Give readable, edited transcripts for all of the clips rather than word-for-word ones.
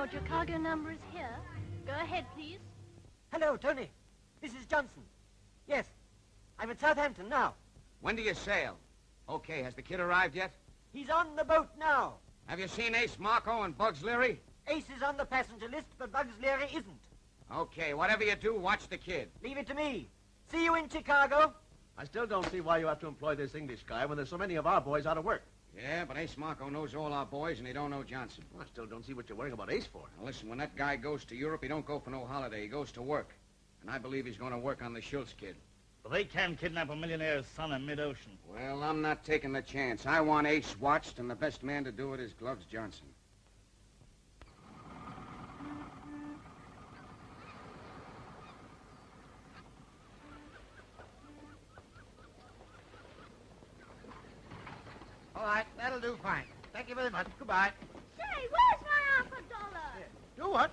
Report your cargo number is here. Go ahead, please. Hello, Tony. This is Johnson. Yes, I'm at Southampton now. When do you sail? Okay, has the kid arrived yet? He's on the boat now. Have you seen Ace Marco and Bugs Leary? Ace is on the passenger list, but Bugs Leary isn't. Okay, whatever you do, watch the kid. Leave it to me. See you in Chicago. I still don't see why you have to employ this English guy when there's so many of our boys out of work. Yeah, but Ace Marco knows all our boys, and he don't know Johnson. Well, I still don't see what you're worrying about Ace for. Now, listen, when that guy goes to Europe, he don't go for no holiday. He goes to work. And I believe he's going to work on the Schultz kid. But they can kidnap a millionaire's son in mid-ocean. Well, I'm not taking the chance. I want Ace watched, and the best man to do it is Gloves Johnson. All right, that'll do fine. Thank you very much. Goodbye. Say, where's my $1? Do what?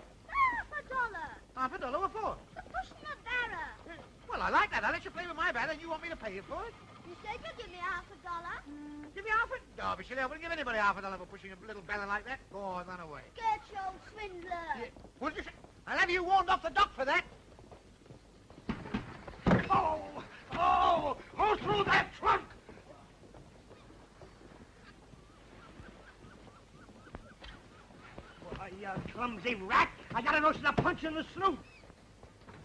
$1. $50 what for? For pushing a barrow. Well, I like that. I'll let you play with my banner, and you want me to pay you for it? You said you'd give me $50. Give me half a... No, but I wouldn't give anybody $50 for pushing a little banner like that. Go on, run away. Get your swindler. Yeah. What did you say? I'll have you warned off the dock for that. Oh! Oh! Hold through that trunk! Why, you clumsy rat! I got a notion to punch you in the snoot.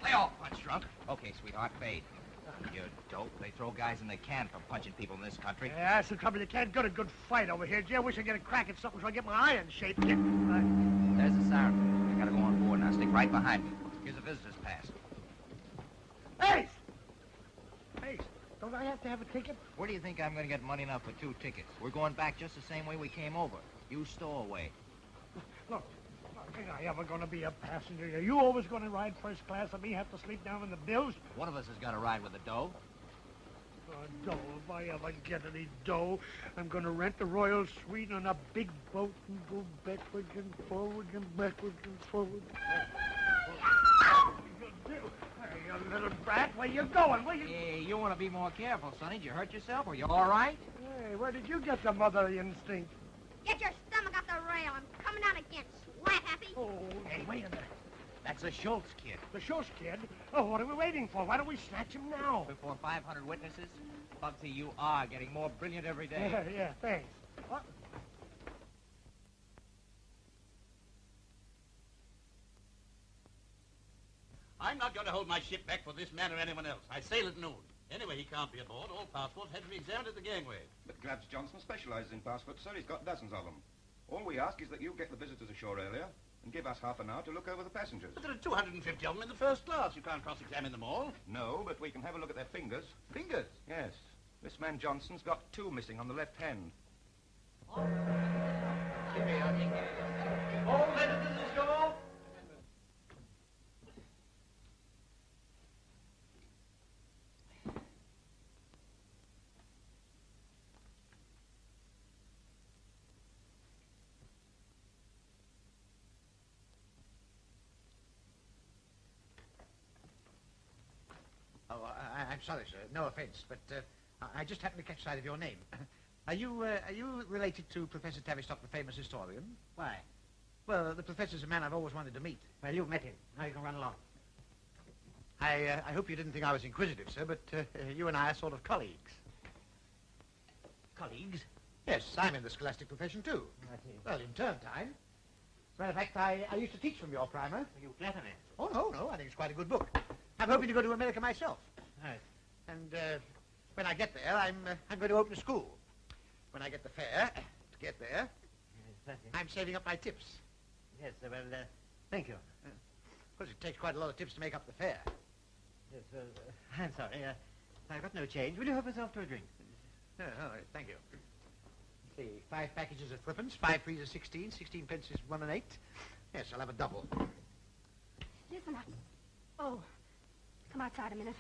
Lay off, punch drunk. Okay, sweetheart, fade. You dope. They throw guys in the can for punching people in this country. Yeah, that's the trouble. You can't get a good fight over here. Gee, I wish I get a crack at something so I get my eye in shape. There's the siren. I gotta go on board now. Stick right behind me. Here's a visitor's pass. Ace! Ace, don't I have to have a ticket? Where do you think I'm gonna get money enough for 2 tickets? We're going back just the same way we came over. You stow away. Look, ain't I ever gonna be a passenger? Are you always gonna ride first class and me have to sleep down in the bills? One of us has got to ride with the dough. Dough, if I ever get any dough, I'm gonna rent the Royal Suite on a big boat and go backwards and forwards and backwards and forwards. Hey, you little brat, where you going? Hey, you want to be more careful, Sonny. Did you hurt yourself? Are you all right? Hey, where did you get the mother instinct? Get your stomach off the rail. I'm coming down again. Sweat happy. Oh, Hey, wait a minute. That's a Schultz kid. the Schultz kid? Oh, what are we waiting for? Why don't we snatch him now? Before 500 witnesses, Bugsy, you are getting more brilliant every day. Yeah, thanks. What? I'm not going to hold my ship back for this man or anyone else. I sail at noon. Anyway, he can't be aboard. All passports had to be examined at the gangway. But Glabs Johnson specializes in passports, sir. He's got dozens of them. All we ask is that you get the visitors ashore earlier and give us half an hour to look over the passengers. But there are 250 of them in the first class. You can't cross-examine them all. No, but we can have a look at their fingers. Fingers? Yes. This man Johnson's got 2 missing on the left hand. All visitors ashore? Oh, I'm sorry, sir. No offense, but I just happened to catch sight of your name. Are you related to Professor Tavistock, the famous historian? Why? Well, the professor's a man I've always wanted to meet. Well, you've met him. Now you can run along. I hope you didn't think I was inquisitive, sir, but you and I are sort of colleagues. Colleagues? Yes, I'm in the scholastic profession, too. I see. Well, in term time. As a matter of fact, I used to teach from your primer. You flatter me. Oh, no, I think it's quite a good book. I'm hoping to go to America myself. Right. And when I get there, I'm going to open a school. When I get the fare to get there, I'm saving up my tips. Yes, well, thank you. Of course, it takes quite a lot of tips to make up the fare. Yes, I'm sorry. I've got no change. Will you help yourself to a drink? All right, thank you. Let's see, 5 packages at 3 pence, 5 frees are 16, 16 pence is 1 and 8. Yes, I'll have a double. Listen up. Oh, come outside a minute.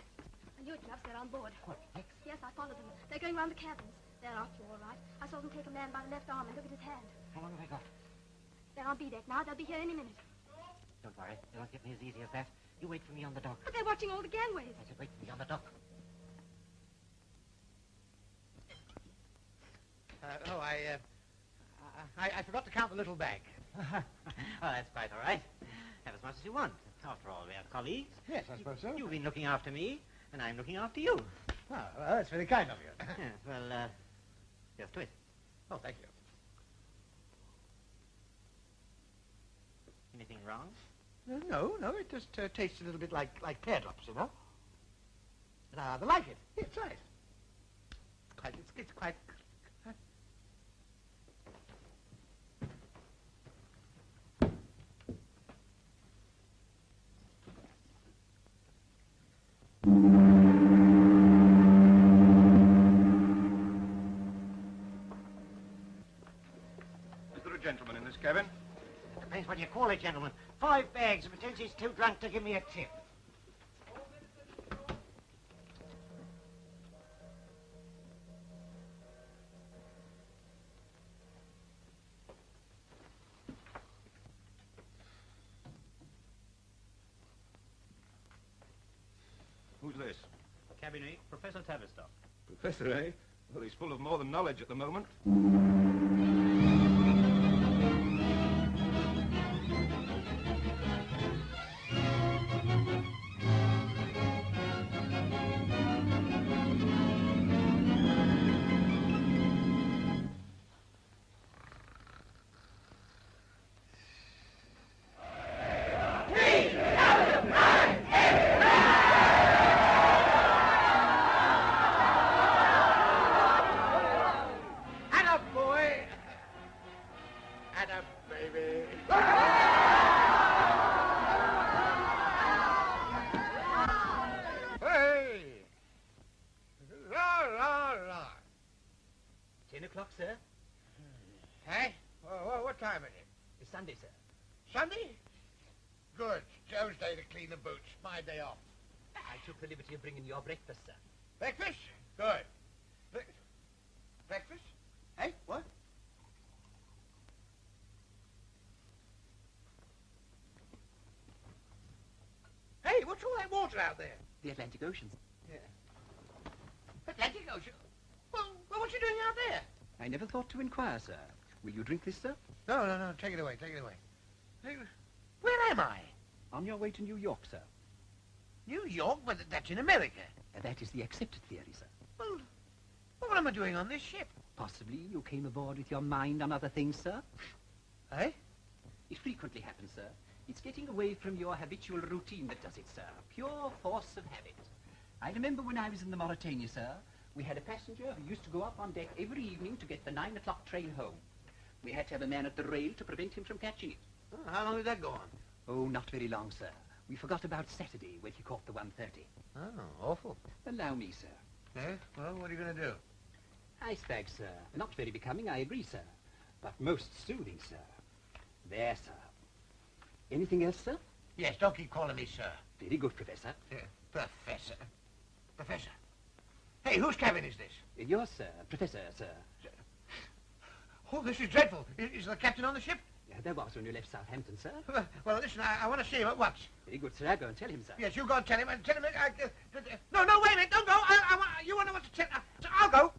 I knew it, Gloves. They're on board. What, X? Yes, I followed them. They're going round the cabins. They're after all right. I saw them take a man by the left arm and look at his hand. How long have I got? They're on B-deck now. They'll be here any minute. Don't worry. They won't get me as easy as that. You wait for me on the dock. But they're watching all the gangways. I said wait for me on the dock. I forgot to count the little bag. Oh, that's quite all right. Have as much as you want. After all, we are colleagues. Yes, I suppose so. You've been looking after me, and I'm looking after you. Oh, well, that's very kind of you. Yes, well, here's to it. Oh, thank you. Anything wrong? No, it just tastes a little bit like pear drops, you know. And I rather like it. Here, try it. It's quite... Is there a gentleman in this cabin? Depends what you call it, gentlemen. 5 bags, and pretends he's too drunk to give me a tip. Who's this? Cabinet, Professor Tavistock. Professor, eh? Well, he's full of more than knowledge at the moment. Sir? Hey? What time is it? It's Sunday, sir. Sunday? Good. Joe's day to clean the boots. My day off. I took the liberty of bringing your breakfast, sir. Breakfast? Good. Breakfast? Hey, what? Hey, what's all that water out there? The Atlantic Ocean. Yeah. Atlantic Ocean? Well, what's you doing out there? I never thought to inquire, sir. Will you drink this, sir? No. Take it away. Hey, where am I? On your way to New York, sir. New York? But that's in America. That is the accepted theory, sir. Well, what am I doing on this ship? Possibly you came aboard with your mind on other things, sir. Eh? It frequently happens, sir. It's getting away from your habitual routine that does it, sir. Pure force of habit. I remember when I was in the Mauritania, sir, we had a passenger who used to go up on deck every evening to get the 9 o'clock train home. We had to have a man at the rail to prevent him from catching it. Oh, how long did that go on? Oh, not very long, sir. We forgot about Saturday when he caught the 1:30. Oh, awful. Allow me, sir. Eh? Well, what are you going to do? Ice bag, sir. Not very becoming, I agree, sir. But most soothing, sir. There, sir. Anything else, sir? Yes, don't keep calling me sir. Very good, Professor. Professor. Professor. Hey, whose cabin is this? Yours, sir. Professor, sir. Oh, this is dreadful. Is the captain on the ship? There was when you left Southampton, sir. Well, listen, I want to see him at once. Very good, sir. I'll go and tell him, sir. Yes, you go and tell him. No, wait a minute. Don't go. You want to know what to tell... I'll go.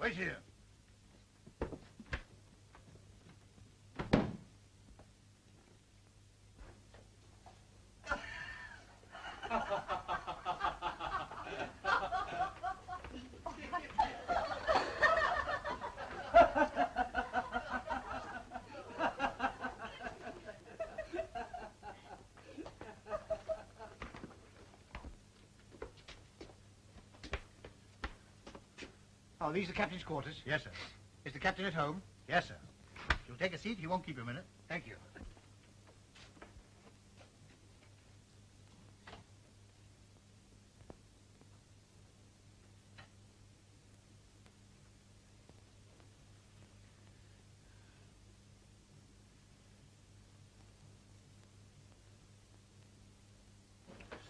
Wait here. Oh, these are the captain's quarters? Yes, sir. Is the captain at home? Yes, sir. You'll take a seat. He won't keep you a minute. Thank you.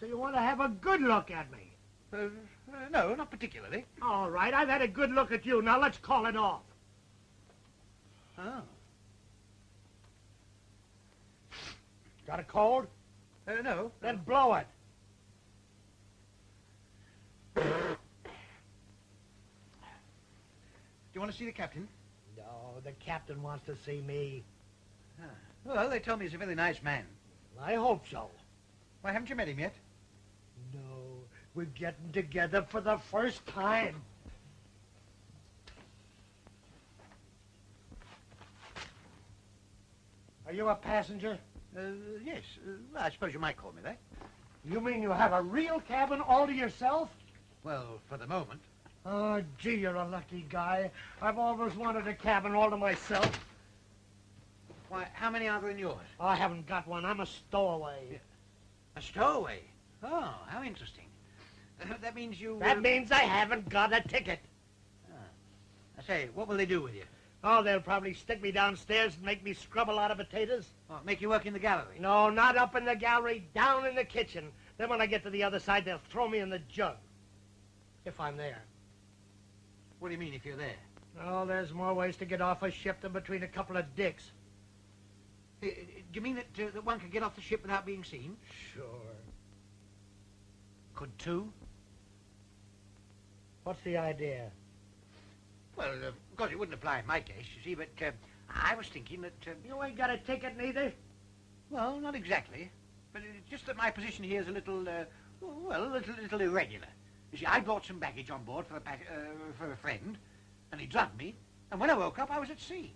So you want to have a good look at me? No, not particularly. All right, I've had a good look at you. Now let's call it off. Oh. Got a cold? No. Then blow it. Do you want to see the captain? No, the captain wants to see me. Well, they tell me he's a very nice man. I hope so. Why, haven't you met him yet? No, we're getting together for the first time. Are you a passenger? Yes. Well, I suppose you might call me that. You mean you have a real cabin all to yourself? Well, for the moment. Oh, gee, you're a lucky guy. I've always wanted a cabin all to myself. Why, how many are there in yours? I haven't got one. I'm a stowaway. A stowaway? Oh, how interesting. That means you... That means I haven't got a ticket. I say, what will they do with you? Oh, they'll probably stick me downstairs and make me scrub a lot of potatoes. Oh, make you work in the gallery? No, not up in the gallery, down in the kitchen. Then when I get to the other side, they'll throw me in the jug. If I'm there. What do you mean, if you're there? Oh, there's more ways to get off a ship than between a couple of dicks. Do you mean that one could get off the ship without being seen? Sure. Could two? What's the idea? Well, of course, it wouldn't apply in my case, you see, but I was thinking that... You ain't got a ticket neither? Well, not exactly. But it's just that my position here is a little, well, a little irregular. You see, I brought some baggage on board for a friend, and he drugged me, and when I woke up, I was at sea.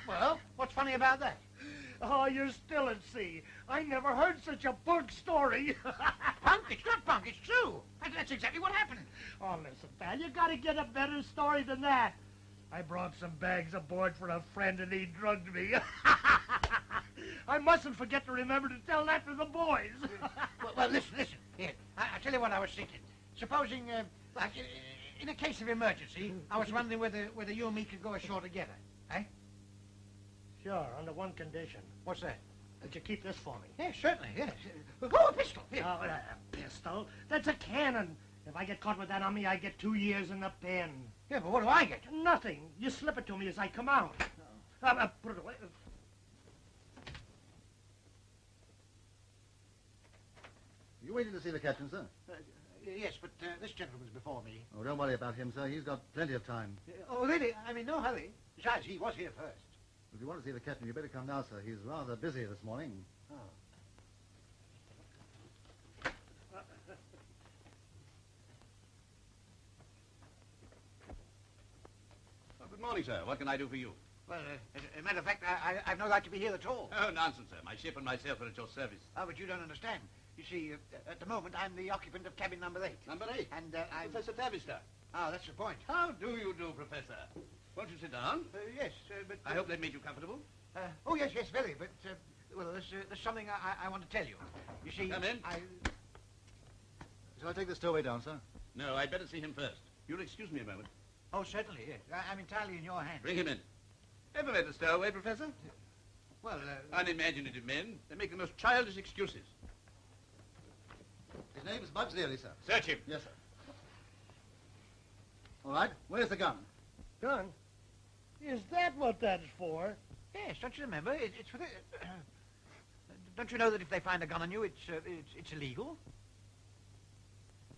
Well, what's funny about that? Oh, you're still at sea. I never heard such a bunk story. Punk? It's not punk, it's true. That's exactly what happened. Oh, listen, pal, you gotta get a better story than that. I brought some bags aboard for a friend and he drugged me. I mustn't forget to remember to tell that to the boys. well, listen. Here, I tell you what I was thinking. Supposing, like, in a case of emergency, I was wondering whether you and me could go ashore together, eh? Sure, under one condition. What's that? That you keep this for me. Yes, certainly, yes. Oh, a pistol. Here. Oh, a pistol? That's a cannon. If I get caught with that on me, I get 2 years in the pen. Yeah, but what do I get? Nothing. You slip it to me as I come out. Put it away. You waiting to see the captain, sir? Yes, but this gentleman's before me. Oh, don't worry about him, sir. He's got plenty of time. Oh, really? I mean, no hurry. Besides, he was here first. If you want to see the captain, you better come now, sir. He's rather busy this morning. Oh. Good morning, sir. What can I do for you? Well, as a matter of fact, I've no right to be here at all. Oh, nonsense, sir. My ship and myself are at your service. Oh, but you don't understand. You see, at the moment, I'm the occupant of cabin number 8. Number 8? And I'm... Professor Tavistock. Oh, that's the point. How do you do, Professor? Won't you sit down? Yes, but... I hope that made you comfortable. Oh, yes, very, but... well, there's something I want to tell you. You see... Come in. Shall I take the stowaway down, sir? No, I'd better see him first. You'll excuse me a moment. Oh, certainly, yes. I'm entirely in your hands. Bring him in. Ever met a stowaway, Professor? Well, Unimaginative men. They make the most childish excuses. His name is Bugs Leary, sir. Search him. Yes, sir. All right. Where's the gun? Gun? Is that what that's for? Yes, don't you remember? It's for the... don't you know that if they find a gun on you, it's illegal?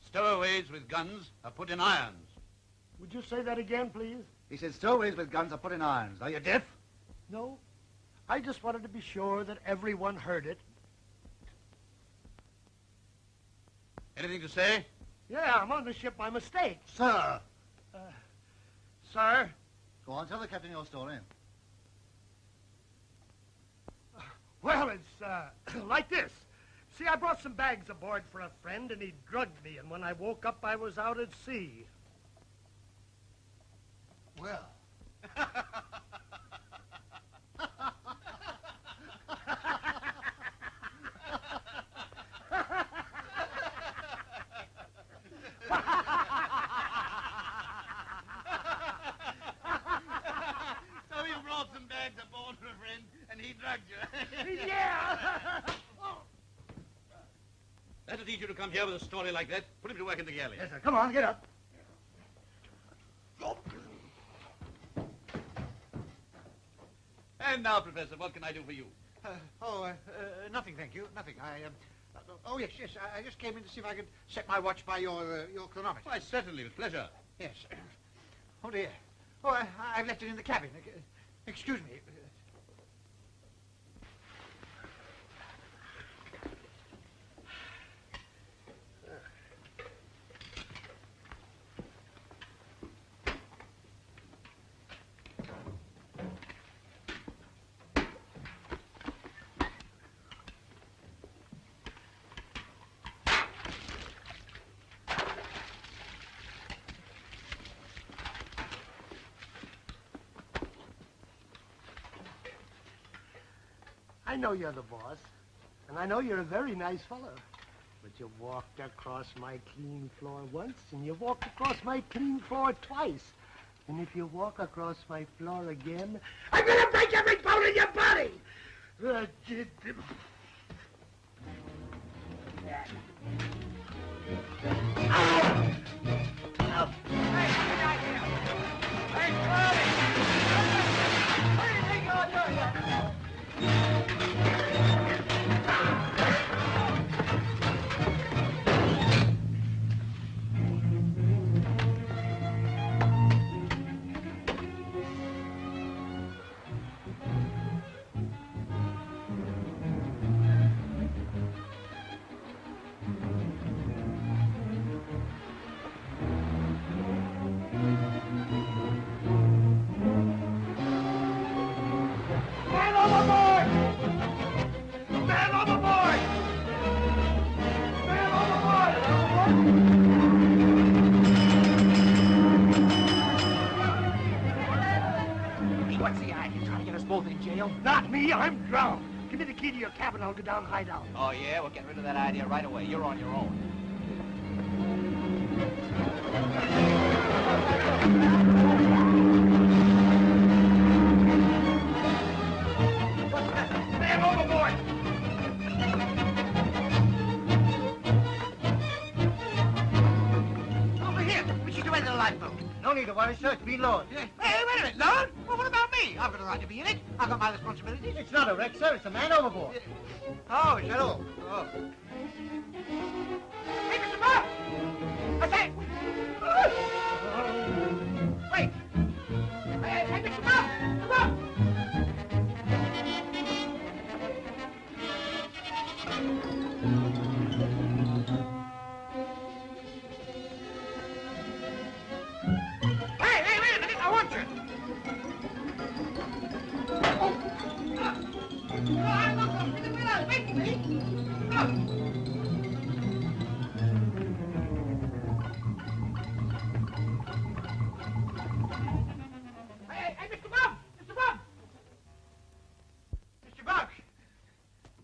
Stowaways with guns are put in irons. Would you say that again, please? He said stowaways with guns are put in irons. Are you deaf? No. I just wanted to be sure that everyone heard it. Anything to say? Yeah, I'm on the ship by mistake. Sir! Sir? Go on, tell the captain your story. Well, it's, like this. See, I brought some bags aboard for a friend, and he drugged me, and when I woke up, I was out at sea. Well... So you brought some bags aboard for a friend, and he drugged Yeah! That'll teach you to come here with a story like that. Put him to work in the galley. Yes, sir. Come on, get up. And now, Professor, what can I do for you? Nothing, thank you. Nothing. Oh, yes. I just came in to see if I could set my watch by your chronometer. Why, certainly, with pleasure. Yes. Oh, dear. Oh, I've left it in the cabin. Excuse me. I know you're the boss, and I know you're a very nice fellow. But you walked across my clean floor once, and you walked across my clean floor twice. And if you walk across my floor again, I'm gonna break every bone in your body! What's the idea? Trying to get us both in jail? Not me, I'm drowned. Give me the key to your cabin, I'll go down and hide out. Oh, yeah? We'll get rid of that idea right away. You're on your own. Man overboard! Over here. We should go into the lifeboat. No need to worry, sir. It's been lowered. Hey, wait a minute, Lord. Well, what about me? I've got a right to be in it. I've got my responsibilities. It's not a wreck, sir. It's a man overboard. Oh, is that all? Oh. Hey, Mr. Bob! I say... Wait! Hey, Mr. Bob! Mr. Bob! Hey, wait a minute! I want you! I'm not going to the window. Wait for me. Hey, Mr. Bob! Mr. Bob! Mr. Bob!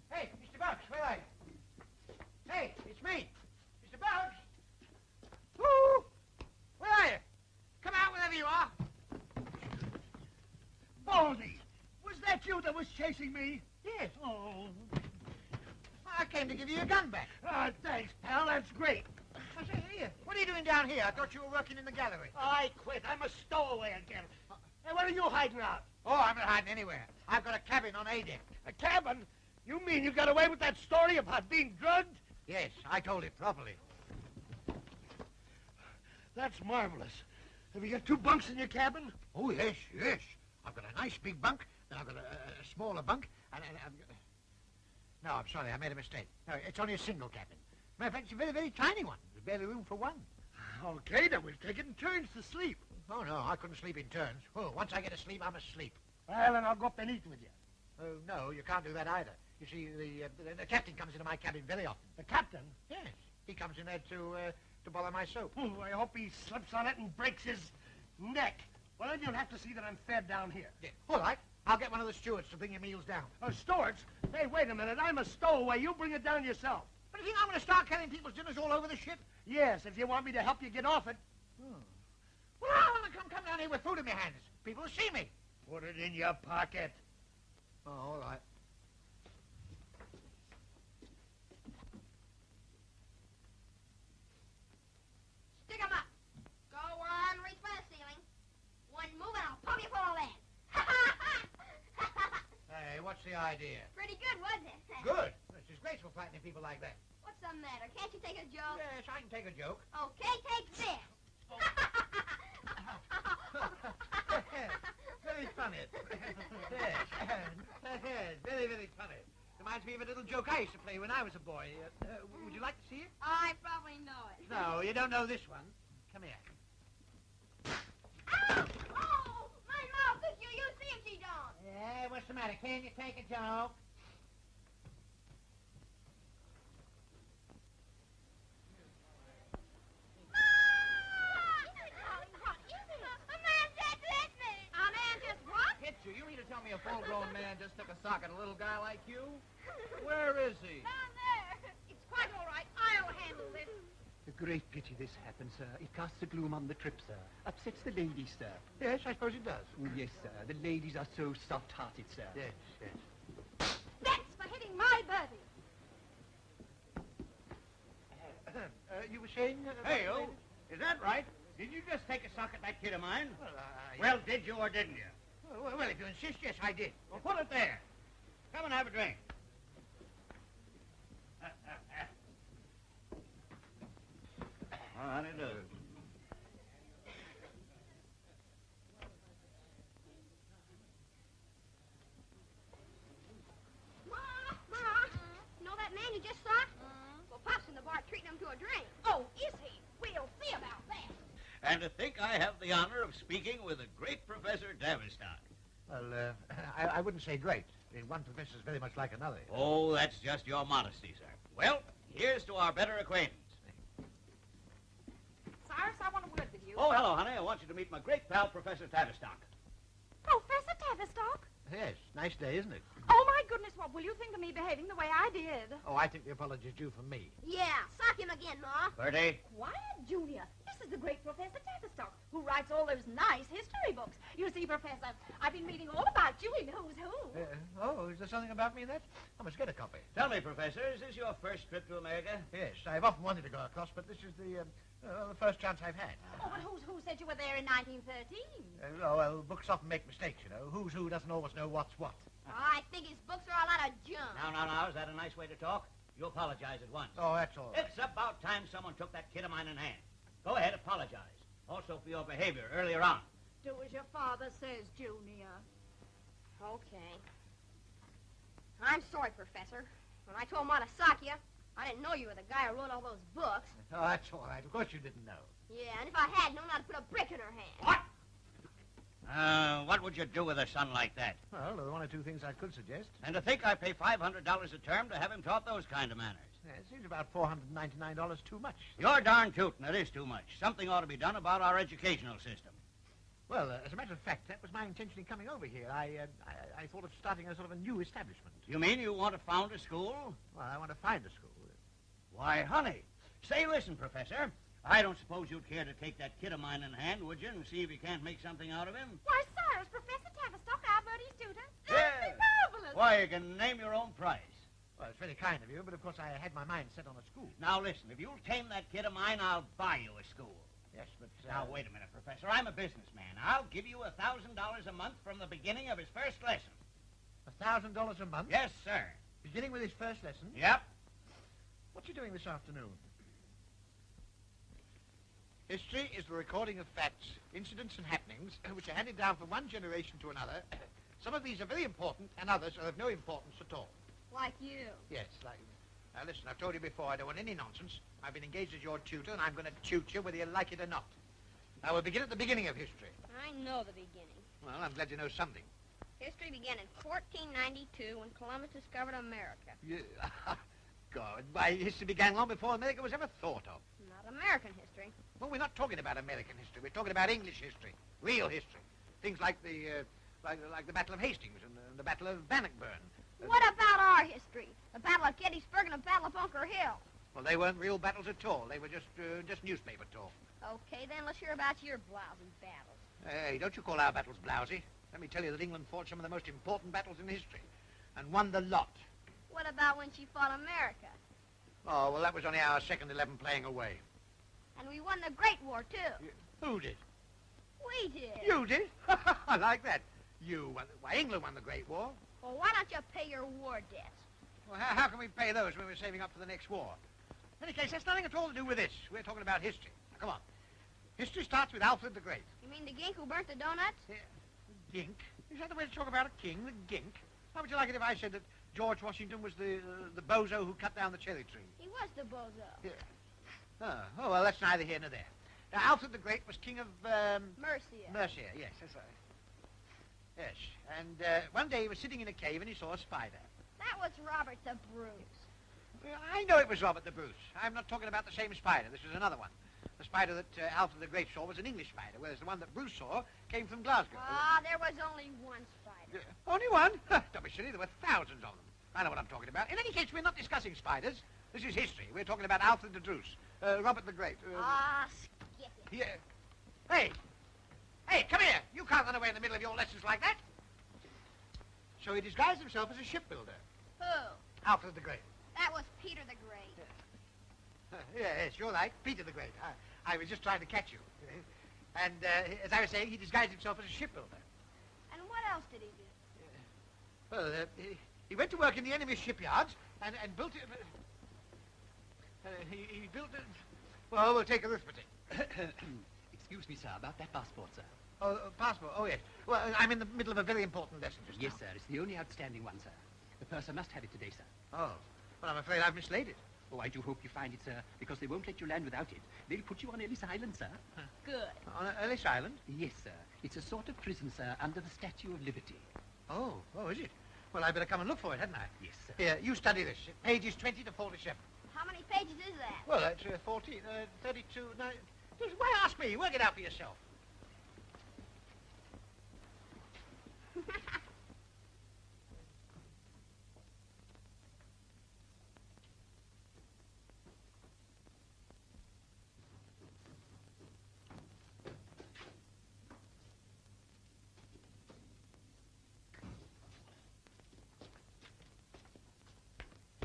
Hey, Mr. Bob, where are you? Hey, it's me. Mr. Bob! Woo! Where are you? Come out wherever you are. Baldy, was that you that was chasing me? Yes. Oh. I came to give you your gun back. Thanks, pal. That's great. I say, here, what are you doing down here? I thought you were working in the gallery. I quit. I'm a stowaway again. Hey, where are you hiding out? Oh, I'm not hiding anywhere. I've got a cabin on A deck. A cabin? You mean you got away with that story about being drugged? Yes, I told it properly. That's marvelous. Have you got 2 bunks in your cabin? Oh, yes. I've got a nice big bunk, then I've got a smaller bunk, and I've got... No, I'm sorry, I made a mistake. No, it's only a single cabin. Matter of fact, it's a very, very tiny one. There's barely room for one. Okay, then we'll take it in turns to sleep. Oh, no, I couldn't sleep in turns. Oh, once I get asleep, I'm asleep. Well, then I'll go up and eat with you. Oh, no, you can't do that either. You see, the captain comes into my cabin very often. The captain? Yes, he comes in there to bother my soap. Oh, I hope he slips on it and breaks his neck. Well, then you'll have to see that I'm fed down here. Yeah, all right. I'll get one of the stewards to bring your meals down. Stewards? Hey, wait a minute. I'm a stowaway. You bring it down yourself. But do you think I'm going to start carrying people's dinners all over the ship? Yes, if you want me to help you get off it. Well, I want to come down here with food in my hands. People will see me. Put it in your pocket. Oh, all right. idea? Pretty good, wasn't it? Good. It's disgraceful frightening people like that. What's the matter? Can't you take a joke? Yes, I can take a joke. Okay, take this. Very funny. Yes. Very, very funny. Reminds me of a little joke I used to play when I was a boy. Would you like to see it? I probably know it. No, you don't know this one. Come here. Ow! Oh, my mouth. You see if she don't. Yeah, what's the matter? Can you take a joke? You mean to tell me a full-grown man just took a sock at a little guy like you? Where is he? Down there. It's quite all right. I'll handle this. A great pity this happened, sir. It casts a gloom on the trip, sir. Upsets the ladies, sir. Yes, I suppose it does. Oh, yes, sir. The ladies are so soft-hearted, sir. Yes. That's for hitting my birdie. You were saying... Hey, you. Is that right? Did you just take a sock at that kid of mine? Well, Did you or didn't you? well, if you insist, yes, I did. Well, put it there. Come and have a drink. Honey, do. Ma, you know that man you just saw? Well, Pop's in the bar treating him to a drink. Oh, is he? We'll see about that. And to think I have the honor of speaking with the great Professor Tavistock. Well, I wouldn't say great. One professor's very much like another. Oh, that's just your modesty, sir. Well, here's to our better acquaintance. Cyrus, I want a word with you. Oh, hello, honey. I want you to meet my great pal, Professor Tavistock. Professor Tavistock? Yes, nice day, isn't it? Oh, my goodness, what will you think of me behaving the way I did? Oh, I think the apology is due from me. Yeah, sock him again, Ma. Bertie? Quiet, Junior. This is the great Professor Tavistock, who writes all those nice history books. You see, Professor, I've been reading all about you in Who's Who. Is there something about me in that? I must get a copy. Tell me, Professor, is this your first trip to America? Yes, I've often wanted to go across, but this is the first chance I've had. Oh, but Who's Who said you were there in 1913? Well, books often make mistakes, you know. Who's Who doesn't always know what's what. I think his books are a lot of junk. Now, is that a nice way to talk? You apologize at once. Oh, that's all right. It's about time someone took that kid of mine in hand. Go ahead, apologize. Also for your behavior earlier on. Do as your father says, Junior. Okay. I'm sorry, Professor. When I told Ma to sock you, I didn't know you were the guy who wrote all those books. Oh, that's all right. Of course you didn't know. Yeah, and if I had known, I'd put a brick in her hand. What? What would you do with a son like that? Well, there are one or two things I could suggest. And to think I pay $500 a term to have him taught those kind of manners. Yeah, it seems about $499 too much. You're darn tootin'. It is too much. Something ought to be done about our educational system. Well, as a matter of fact, that was my intention in coming over here. I thought of starting a sort of a new establishment. You mean you want to found a school? Well, I want to find a school. Why, honey. Say, listen, Professor. I don't suppose you'd care to take that kid of mine in hand, would you, and see if you can't make something out of him? Why, Cyrus, Professor Tavistock, our Bertie's tutor. Yeah. That'd be marvelous. Why, you can name your own price. Well, it's very kind of you, but of course I had my mind set on a school. Now, listen, if you'll tame that kid of mine, I'll buy you a school. Yes, but... Now, wait a minute, Professor. I'm a businessman. I'll give you $1,000 a month from the beginning of his first lesson. $1,000 a month? Yes, sir. Beginning with his first lesson? Yep. What are you doing this afternoon? History is the recording of facts, incidents, and happenings which are handed down from one generation to another. Some of these are very important, and others are of no importance at all. Like you. Yes, like... Now, listen, I've told you before, I don't want any nonsense. I've been engaged as your tutor, and I'm going to tutor you whether you like it or not. Now, we'll begin at the beginning of history. I know the beginning. Well, I'm glad you know something. History began in 1492 when Columbus discovered America. God, why, history began long before America was ever thought of. Not American history. Well, we're not talking about American history. We're talking about English history, real history. Things like the Battle of Hastings and the Battle of Bannockburn. What about our history? The Battle of Gettysburg and the Battle of Bunker Hill. Well, they weren't real battles at all. They were just newspaper talk. Okay, then let's hear about your blousy battles. Hey, don't you call our battles blousy. Let me tell you that England fought some of the most important battles in history and won the lot. What about when she fought America? Oh, well, that was only our second 11 playing away. And we won the Great War, too. Who did? We did. You did? I like that. You won. Why, England won the Great War. Well, why don't you pay your war debts? Well, how can we pay those when we're saving up for the next war? In any case, that's nothing at all to do with this. We're talking about history. Now, come on. History starts with Alfred the Great. You mean the gink who burnt the donuts? Yeah. Gink? Is that the way to talk about a king, the gink? How would you like it if I said that George Washington was the bozo who cut down the cherry tree? He was the bozo. Yeah. Oh, well, that's neither here nor there. Now, Alfred the Great was king of, Mercia. Mercia, yes, that's right. Yes, and one day he was sitting in a cave and he saw a spider. That was Robert the Bruce. Well, I know it was Robert the Bruce. I'm not talking about the same spider. This was another one. The spider that Alfred the Great saw was an English spider, whereas the one that Bruce saw came from Glasgow. Ah, there was only one spider. Only one? Don't be silly. There were thousands of them. I know what I'm talking about. In any case, we're not discussing spiders. This is history. We're talking about Alfred the Bruce, Robert the Great. Skip it. Yeah. Hey! Hey, come here! You can't run away in the middle of your lessons like that. So he disguised himself as a shipbuilder. Who? Alfred the Great. That was Peter the Great. Yes, you're right. Peter the Great. I was just trying to catch you. And as I was saying, he disguised himself as a shipbuilder. And what else did he do? Well, he went to work in the enemy's shipyards and built it. He built it. Well, we'll take arithmetic. Excuse me, sir, about that passport, sir. Oh, passport. Oh, yes. Well, I'm in the middle of a very important lesson just Yes, now. sir. It's the only outstanding one, sir. The purser must have it today, sir. Oh. Well, I'm afraid I've mislaid it. Oh, I do hope you find it, sir, because they won't let you land without it. They'll put you on Ellis Island, sir. Good. On Ellis Island? Yes, sir. It's a sort of prison, sir, under the Statue of Liberty. Oh, is it? Well, I better come and look for it, hadn't I? Yes, sir. Here, you study this. Pages 20 to 47. How many pages is that? Well, that's 14, 32, 9... Why ask me? Work it out for yourself.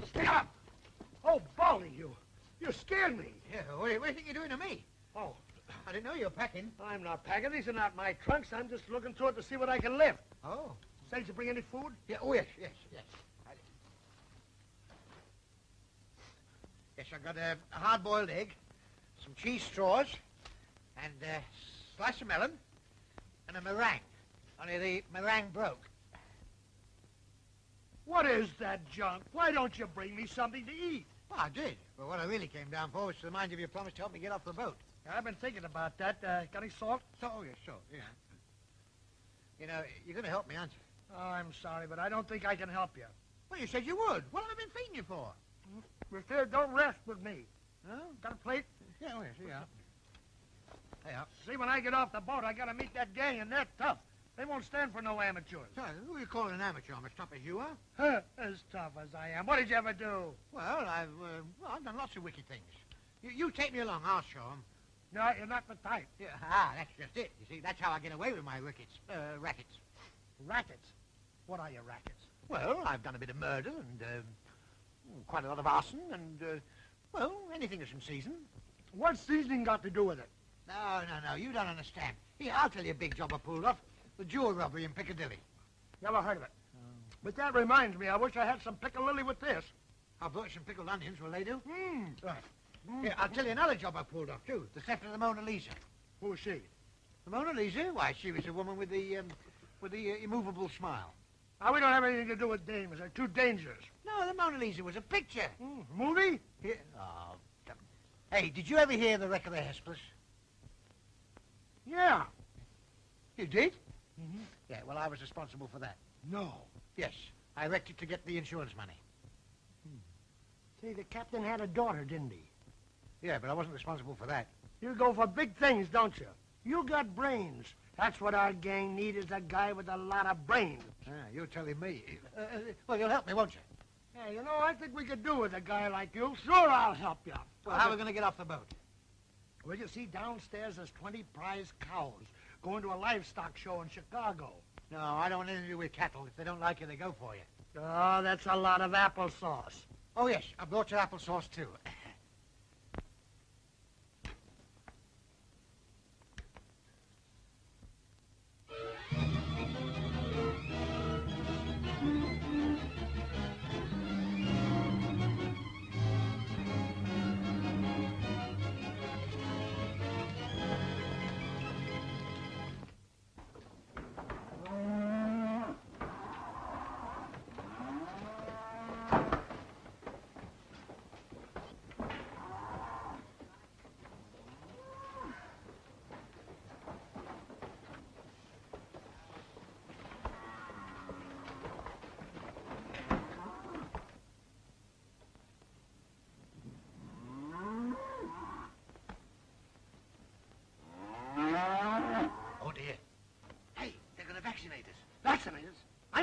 Stay up! Oh, Baldy, you scared me. Yeah, what do you think you're doing to me? Oh, I didn't know you were packing. I'm not packing. These are not my trunks. I'm just looking through it to see what I can lift. Oh. Say, did you bring any food? Yeah, oh, yes. Yes, I got a hard-boiled egg, some cheese straws, and a slice of melon, and a meringue. Only the meringue broke. What is that junk? Why don't you bring me something to eat? Well, I did. But what I really came down for was to remind you of your promise to help me get off the boat. I've been thinking about that. Got any salt? Oh, yes, sure, yeah. You know, you're going to help me, aren't you? Oh, I'm sorry, but I don't think I can help you. Well, you said you would. What have I been feeding you for? If there, don't rest with me. No? Got a plate? Yeah, oh, yes, yeah. Hey, up. See, when I get off the boat, I gotta meet that gang, and they're tough. They won't stand for no amateurs. So, who are you calling an amateur? I'm as tough as you are. Huh, as tough as I am. What did you ever do? Well, I've done lots of wicked things. You take me along, I'll show 'em. No, you're not the type. Yeah, that's just it. You see, that's how I get away with my rackets. Rackets? What are your rackets? Well, I've done a bit of murder and quite a lot of arson and, well, anything that's in season. What's seasoning got to do with it? No, you don't understand. Here, I'll tell you a big job I pulled off. The jewel robbery in Piccadilly. Never heard of it. But that reminds me, I wish I had some piccalilli with this. I brought some pickled onions. Will they do? Right. Here, I'll tell you another job I pulled off, too. The theft of the Mona Lisa. Who's she? The Mona Lisa? Why, she was the woman with the immovable smile. We don't have anything to do with dames. They're too dangerous. No, the Mona Lisa was a picture. Movie? Here. Oh, hey, did you ever hear the wreck of the Hesperus? Yeah. You did? Mm-hmm. Yeah, well, I was responsible for that. No. Yes, I wrecked it to get the insurance money. See, the captain had a daughter, didn't he? Yeah, but I wasn't responsible for that. You go for big things, don't you? You got brains. That's what our gang need, is a guy with a lot of brains. You're telling me. Well, you'll help me, won't you? Yeah, you know, I think we could do with a guy like you. Sure, I'll help you. Well, how are we going to get off the boat? Well, you see, downstairs there's 20 prize cows going to a livestock show in Chicago. No, I don't want anything to do with cattle. If they don't like you, they go for you. Oh, that's a lot of applesauce. Oh, yes, I brought your applesauce, too.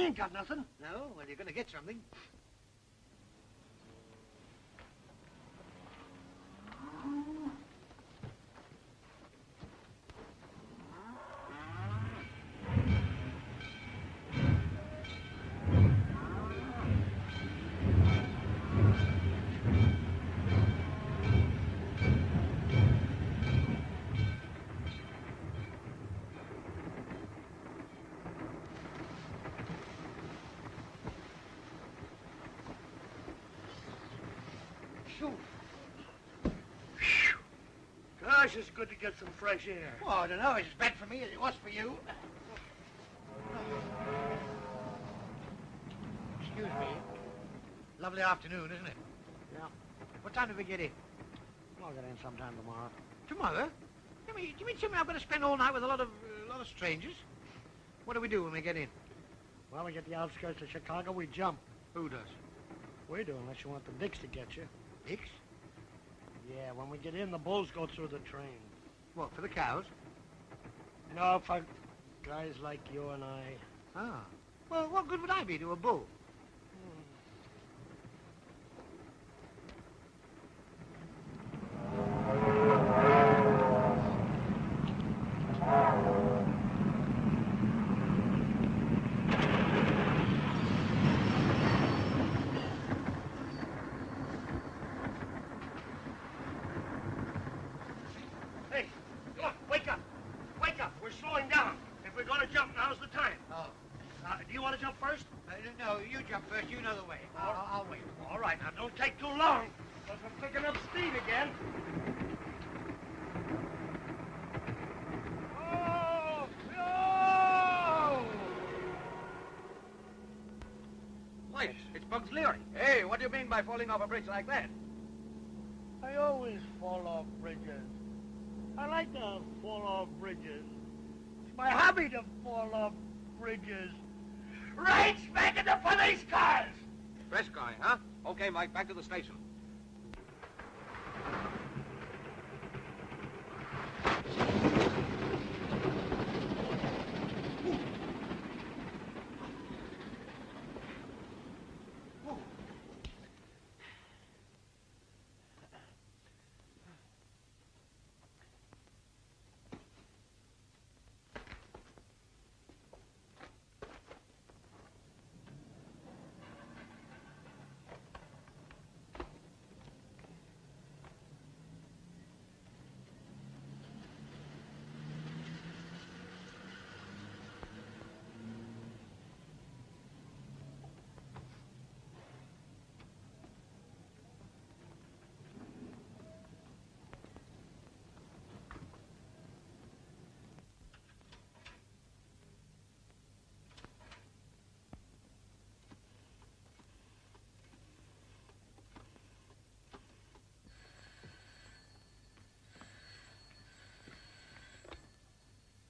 ain't got nothing. No? Well, you're going to get something. Gosh, it's good to get some fresh air. Well, I don't know. It's as bad for me as it was for you. Excuse me. Lovely afternoon, isn't it? Yeah. What time do we get in? I'll get in sometime tomorrow. Tomorrow? Do you mean tell me I'm going to spend all night with a lot of strangers? What do we do when we get in? Well, we get the outskirts of Chicago, we jump. Who does? We do, unless you want the Dicks to get you. Dicks? Yeah, when we get in, the bulls go through the train. What, for the cows? No, for guys like you and I. Ah. Well, what good would I be to a bull? Hey, look, wake up. Wake up. We're slowing down. If we're going to jump, now's the time. Oh. Do you want to jump first? No, you jump first. You know the way. I'll wait. All right, now don't take too long, because we're picking up speed again. Oh, no! Wait, it's Bugs Leary. Hey, what do you mean by falling off a bridge like that? I always fall off bridges. I like to fall off bridges. It's my hobby to fall off bridges. Right back into police cars! Fresh guy, huh? Okay, Mike, back to the station.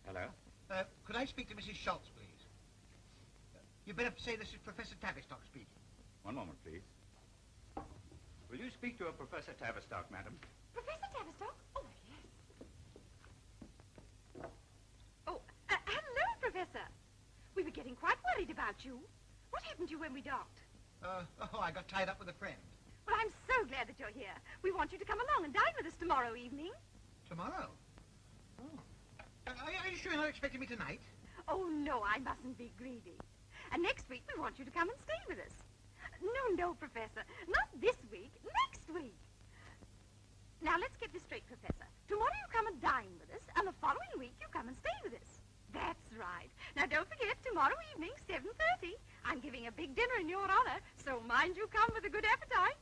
Hello? Could I speak to Mrs. Schultz, please? You'd better say this is Professor Tavistock speaking. One moment, please. Will you speak to a Professor Tavistock, madam? Professor Tavistock? Oh, yes. Oh, hello, Professor. We were getting quite worried about you. What happened to you when we docked? I got tied up with a friend. Well, I'm so glad that you're here. We want you to come along and dine with us tomorrow evening. Tomorrow? Oh. Are you sure you're not expecting me tonight? Oh, no, I mustn't be greedy. And next week, we want you to come and stay with us. No, Professor. Not this week. Next week. Now, let's get this straight, Professor. Tomorrow you come and dine with us, and the following week you come and stay with us. That's right. Now, don't forget, tomorrow evening, 7:30. I'm giving a big dinner in your honor, so mind you come with a good appetite.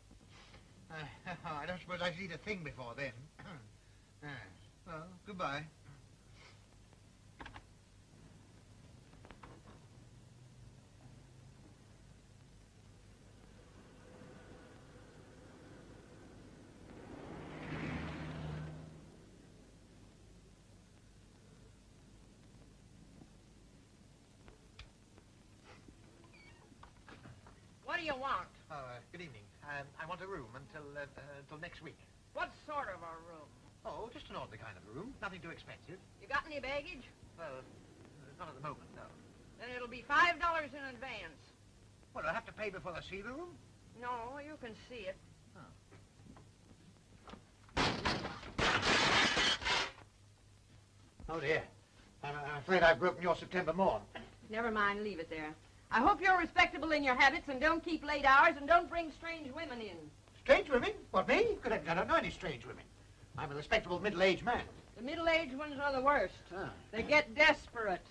I don't suppose I should eat a thing before then. Well, goodbye. What do you want? Good evening. I want a room until next week. What sort of a room? Oh, just an ordinary kind of a room. Nothing too expensive. You got any baggage? Well, not at the moment, no. Then it'll be $5 in advance. Well, I'll have to pay before I see the room. No, you can see it. Oh, dear. I'm afraid I've broken your September morn. Never mind, leave it there. I hope you're respectable in your habits and don't keep late hours and don't bring strange women in. Strange women? What, me? Good heavens, I don't know any strange women. I'm a respectable middle-aged man. The middle-aged ones are the worst. Ah. They get desperate.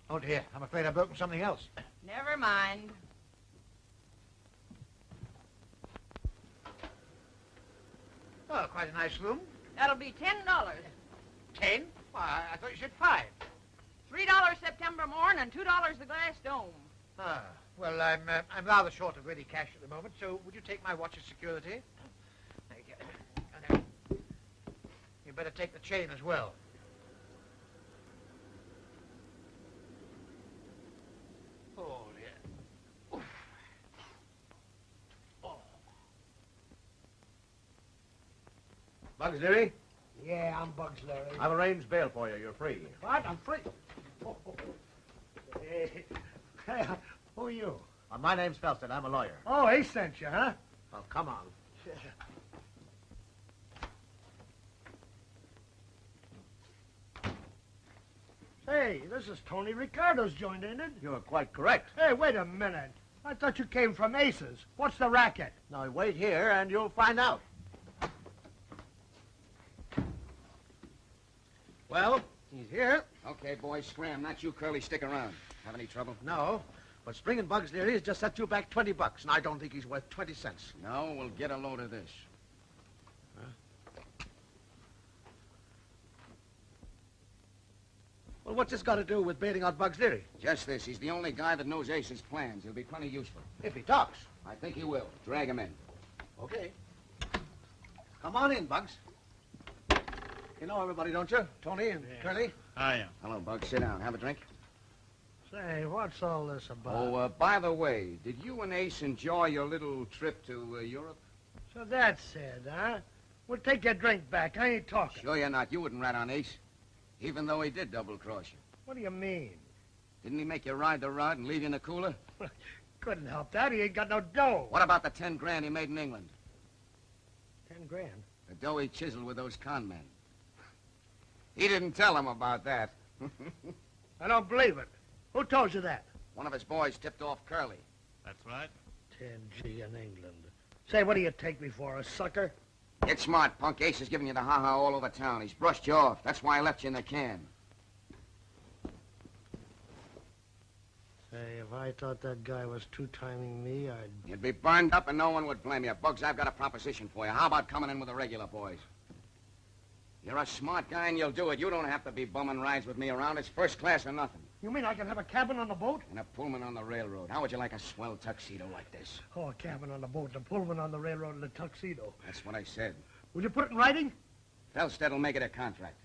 Oh, dear. I'm afraid I've broken something else. Never mind. Oh, quite a nice room. That'll be $10. 10? Why, I thought you said 5. $3 September morn and $2 the glass dome. Ah, well, I'm rather short of ready cash at the moment, so would you take my watch as security? Thank you. And, you better take the chain as well. Oh, dear. Oof. Oh. Bugs Leary, Yeah, I'm Bugs Larry. I've arranged bail for you. You're free. What? I'm free. Oh, oh, oh. Hey, who are you? My name's Felstead. I'm a lawyer. Oh, he sent you, huh? Well, come on. Hey, this is Tony Ricardo's joint, ain't it? You're quite correct. Hey, wait a minute. I thought you came from Aces. What's the racket? Now, wait here and you'll find out. Well, he's here. Okay, boys, scram. Not you, Curly. Stick around. Have any trouble? No, but Spring and Bugs Leary has just set you back $20, and I don't think he's worth 20 cents. No, we'll get a load of this. Well, what's this got to do with bailing out Bugs Leary? Just this. He's the only guy that knows Ace's plans. He'll be plenty useful. If he talks. I think he will. Drag him in. Okay. Come on in, Bugs. You know everybody, don't you? Tony and Curly? I am. Hello, Bugs. Sit down. Have a drink. Say, what's all this about? Oh, by the way, did you and Ace enjoy your little trip to Europe? So that's it, huh? Well, take your drink back. I ain't talking. Sure you're not. You wouldn't rat on Ace, even though he did double-cross you. What do you mean? Didn't he make you ride the rod and leave you in the cooler? Couldn't help that. He ain't got no dough. What about the 10 grand he made in England? 10 grand? The dough he chiseled with those con men. He didn't tell him about that. I don't believe it. Who told you that? One of his boys tipped off Curly. That's right. 10G in England. Say, what do you take me for, a sucker? Get smart, punk. Ace is giving you the ha-ha all over town. He's brushed you off. That's why I left you in the can. Say, if I thought that guy was two-timing me, I'd... You'd be burned up and no one would blame you. Bugs, I've got a proposition for you. How about coming in with the regular boys? You're a smart guy and you'll do it. You don't have to be bumming rides with me around. It's first class or nothing. You mean I can have a cabin on the boat? And a Pullman on the railroad. How would you like a swell tuxedo like this? Oh, a cabin on the boat, and a Pullman on the railroad, and a tuxedo. That's what I said. Will you put it in writing? Felstead will make it a contract.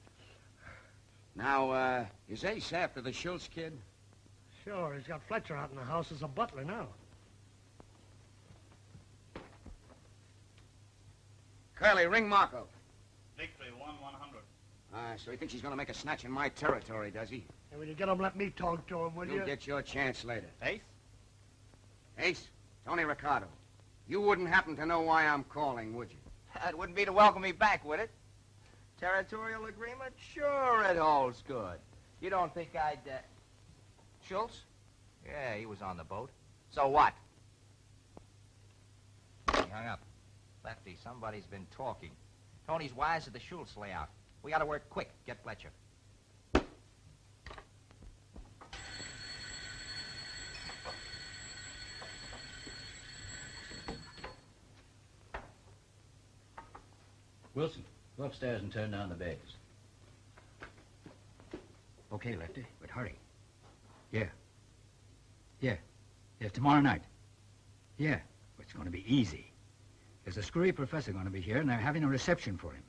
Now, is Ace after the Schultz kid? Sure, he's got Fletcher out in the house as a butler now. Curly, ring Marco. Victory, 1-100. So he thinks he's going to make a snatch in my territory, does he? And when you get him, let me talk to him, will you? You'll get your chance later. Ace? Ace, Tony Ricardo. You wouldn't happen to know why I'm calling, would you? That wouldn't be to welcome me back, would it? Territorial agreement? Sure, it holds good. You don't think I'd, Schultz? Yeah, he was on the boat. So what? He hung up. Lefty, somebody's been talking. Tony's wise at the Schultz layout. We gotta work quick. Get Fletcher. Wilson, go upstairs and turn down the beds. Okay, Lefty, but hurry. Yeah. Yeah. Yeah, tomorrow night. Yeah, it's going to be easy. There's a screwy professor going to be here, and they're having a reception for him.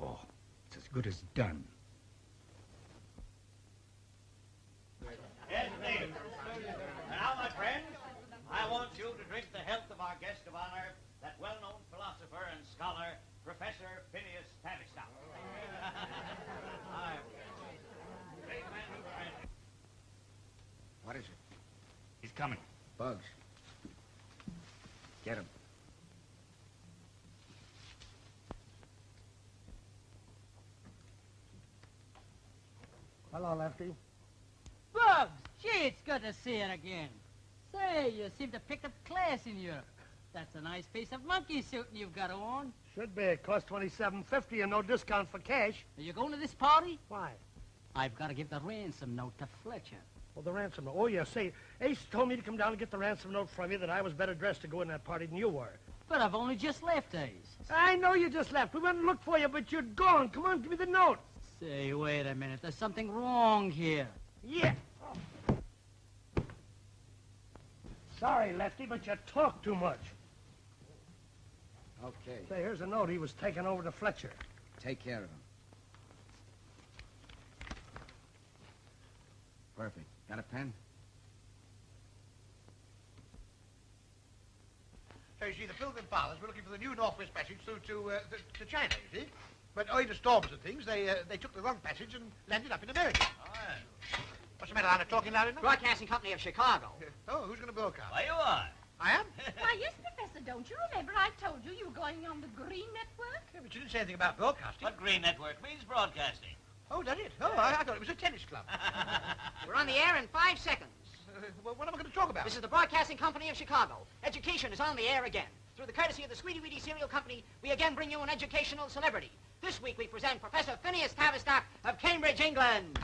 Oh, it's as good as done. Yes, indeed. Now, my friends, I want you to drink the health of our guest of honor, that well-known philosopher and scholar, Professor Phineas Tavistock. coming. Bugs. Get him. Hello, Lefty. Bugs! Gee, it's good to see you again. Say, you seem to pick up class in Europe. That's a nice piece of monkey suiting you've got on. Should be. It costs $27.50 and no discount for cash. Are you going to this party? Why? I've got to give the ransom note to Fletcher. Well, the ransom note. Oh, yeah. Say, Ace told me to come down and get the ransom note from you that I was better dressed to go in that party than you were. But I've only just left, Ace. I know you just left. We went and looked for you, but you're gone. Come on, give me the note. Say, wait a minute. There's something wrong here. Yeah. Sorry, Lefty, but you talk too much. Okay. Say, here's a note he was taking over to Fletcher. Take care of him. Perfect. Got a pen? So you see, the Pilgrim Fathers were looking for the new Northwest Passage through to China, you see. But owing to storms and things, they took the wrong passage and landed up in America. Oh, yeah. What's the matter? I'm not talking loud enough? Broadcasting Company of Chicago. Oh, who's going to broadcast? Why, you are. I am? Why, yes, Professor, don't you remember I told you you were going on the Green Network? Yeah, but you didn't say anything about broadcasting. What Green Network means broadcasting. Oh, does it? Oh, I thought it was a tennis club. We're on the air in 5 seconds. Well, what am I going to talk about? This is the Broadcasting Company of Chicago. Education is on the air again. Through the courtesy of the Sweetie Weedy Cereal Company, we again bring you an educational celebrity. This week we present Professor Phineas Tavistock of Cambridge, England.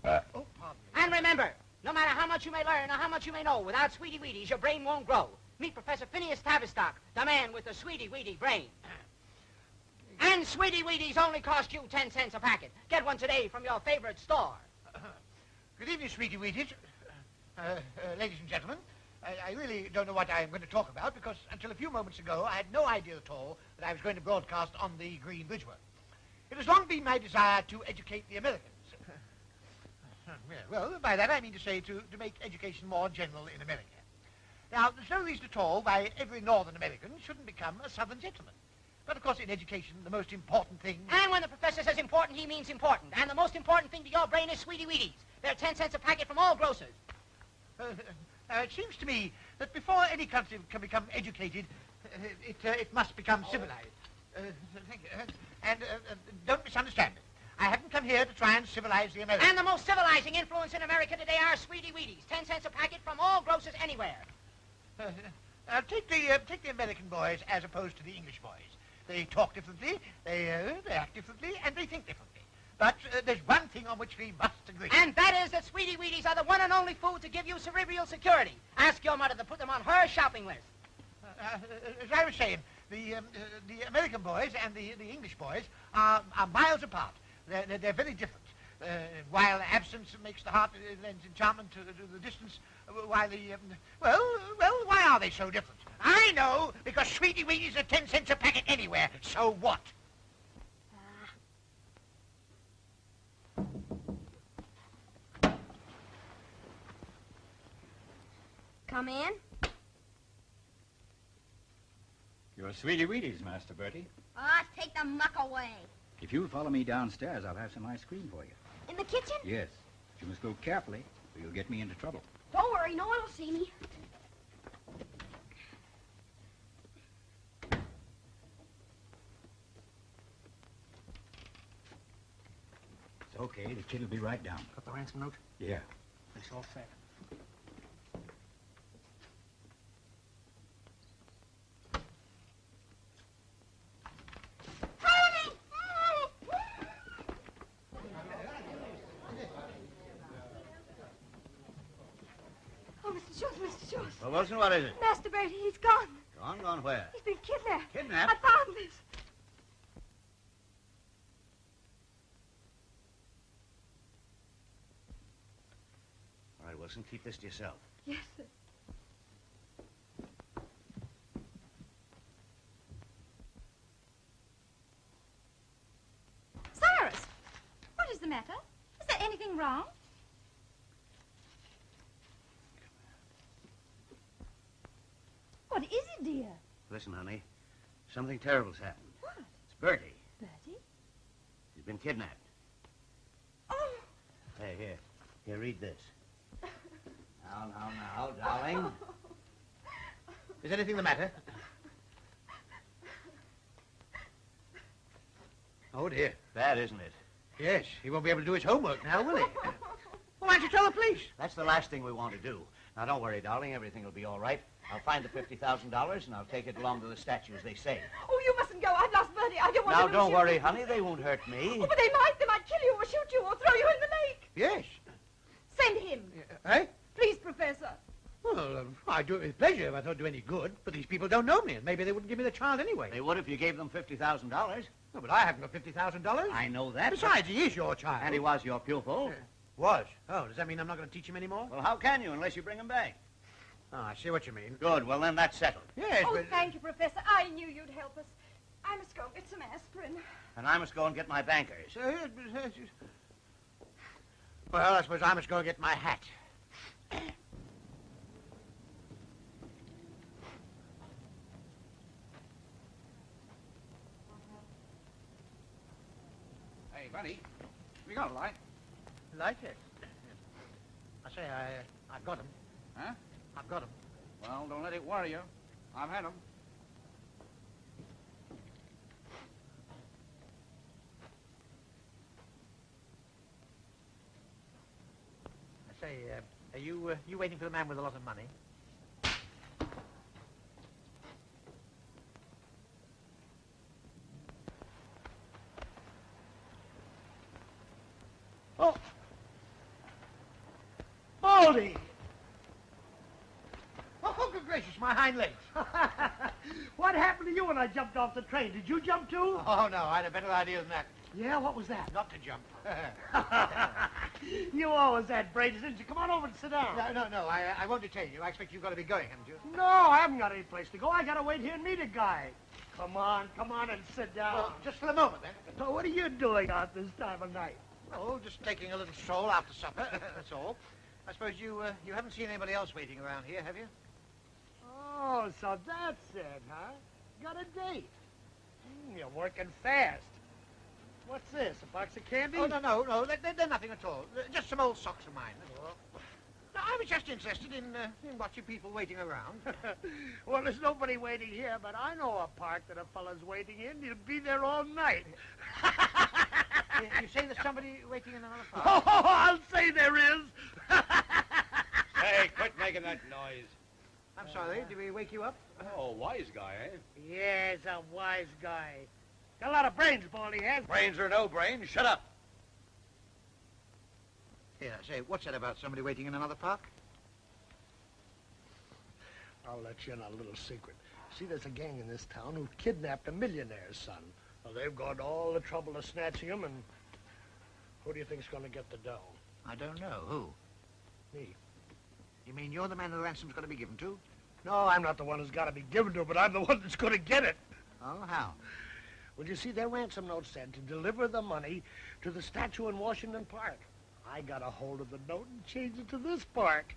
Oh, pardon. And remember, no matter how much you may learn or how much you may know, without Sweetie Weedies, your brain won't grow. Meet Professor Phineas Tavistock, the man with the Sweetie Weedy brain. And Sweetie Weedies only cost you 10 cents a packet. Get one today from your favorite store. Good evening, Sweetie Weedies. Ladies and gentlemen, I really don't know what I'm going to talk about because until a few moments ago I had no idea at all that I was going to broadcast on the Green Bridgework. It has long been my desire to educate the Americans. Well, by that I mean to say to make education more general in America. Now, there's no reason at all why every Northern American shouldn't become a Southern gentleman. But, of course, in education, the most important thing... And when the professor says important, he means important. And the most important thing to your brain is Sweetie Weedies. They're 10 cents a packet from all grocers. It seems to me that before any country can become educated, it must become civilized. Thank you. And don't misunderstand me. I haven't come here to try and civilize the Americans. And the most civilizing influence in America today are Sweetie Weedies. 10 cents a packet from all grocers anywhere. Take the American boys as opposed to the English boys. They talk differently, they act differently, and they think differently. But there's one thing on which we must agree. And that is that Sweetie Weedies are the one and only food to give you cerebral security. Ask your mother to put them on her shopping list. As I was saying, the American boys and the English boys are miles apart. They're very different. While absence makes the heart lends enchantment to the distance, while why are they so different? I know, because Sweetie Weedies are 10 cents a packet anywhere. So what? Come in. Your Sweetie Weedies, Master Bertie. Ah, take the muck away. If you'll follow me downstairs, I'll have some ice cream for you. In the kitchen? Yes. But you must go carefully, or you'll get me into trouble. Don't worry, no one will see me. It's okay. The kid will be right down. Got the ransom note? Yeah. It's all set. Oh, Mr. Schultz, Mr. Schultz. Well, Wilson, what is it? Master Bertie, he's gone. Gone where? He's been kidnapped. Kidnapped? I found this. All right, Wilson, keep this to yourself. Yes, sir. Cyrus, what is the matter? Is there anything wrong? What is it, dear? Listen, honey, something terrible's happened. What? It's Bertie. Bertie? He's been kidnapped. Oh, Hey, here, read this. now, darling. Is anything the matter? Oh, dear. Bad, isn't it? Yes, he won't be able to do his homework now, will he? Well, why don't you tell the police? That's the last thing we want to do. Now, don't worry, darling. Everything will be all right. I'll find the $50,000, and I'll take it along to the statue, as they say. Oh, you mustn't go. I've lost Bertie. I don't want Now, them to don't shoot worry, you. honey. They won't hurt me. Oh, but they might. They might kill you or shoot you or throw you in the lake. Yes. Send him. Eh? Please, Professor. Well, I'd do it with pleasure if I thought it'd do any good, but these people don't know me, and maybe they wouldn't give me the child anyway. They would if you gave them $50,000. No, but I haven't got $50,000. I know that. Besides, he is your child. And he was your pupil. Was? Oh, does that mean I'm not going to teach him anymore? Well, how can you unless you bring him back? Oh, I see what you mean. Good. Well, then that's settled. Yes, Oh, but... thank you, Professor. I knew you'd help us. I must go get some aspirin. And I must go and get my bankers. Well, I suppose I must go get my hat. Hey, buddy, we got a light. Light it? I say, I've got him. Huh? I've got him. Well, don't let it worry you. I've had 'em. I say, are you waiting for the man with a lot of money? Oh! Baldy! Oh, good gracious, my hind legs. What happened to you when I jumped off the train? Did you jump too? Oh, no, I had a better idea than that. Yeah, what was that? Not to jump. You always had brains, didn't you? Come on over and sit down. No, I won't detain you. I expect you've got to be going, haven't you? No, I haven't got any place to go. I gotta wait here and meet a guy. Come on and sit down. Well, just for a moment, then. So what are you doing out this time of night? Oh, just taking a little stroll after supper, that's all. I suppose you haven't seen anybody else waiting around here, have you? Oh, so that's it, huh? Got a date. You're working fast. What's this, a box of candy? Oh, no, they're nothing at all. Just some old socks of mine, that's all. No, I was just interested in watching people waiting around. Well, there's nobody waiting here, but I know a park that a fella's waiting in. He'll be there all night. You say there's somebody waiting in another park? Oh, I'll say there is. Hey, quit making that noise. I'm sorry, did we wake you up? Oh, wise guy, eh? Yes, a wise guy. Got a lot of brains, Baldy has. Brains or no brains, shut up. Yeah, say, what's that about somebody waiting in another park? I'll let you in on a little secret. See, there's a gang in this town who kidnapped a millionaire's son. Well, they've gone to all the trouble of snatching him, and who do you think's going to get the dough? I don't know. Who? Me. You mean you're the man the ransom's going to be given to? No, I'm not the one who's got to be given to, but I'm the one that's going to get it. Oh, how? Well, you see, their ransom note said to deliver the money to the statue in Washington Park. I got a hold of the note and changed it to this park.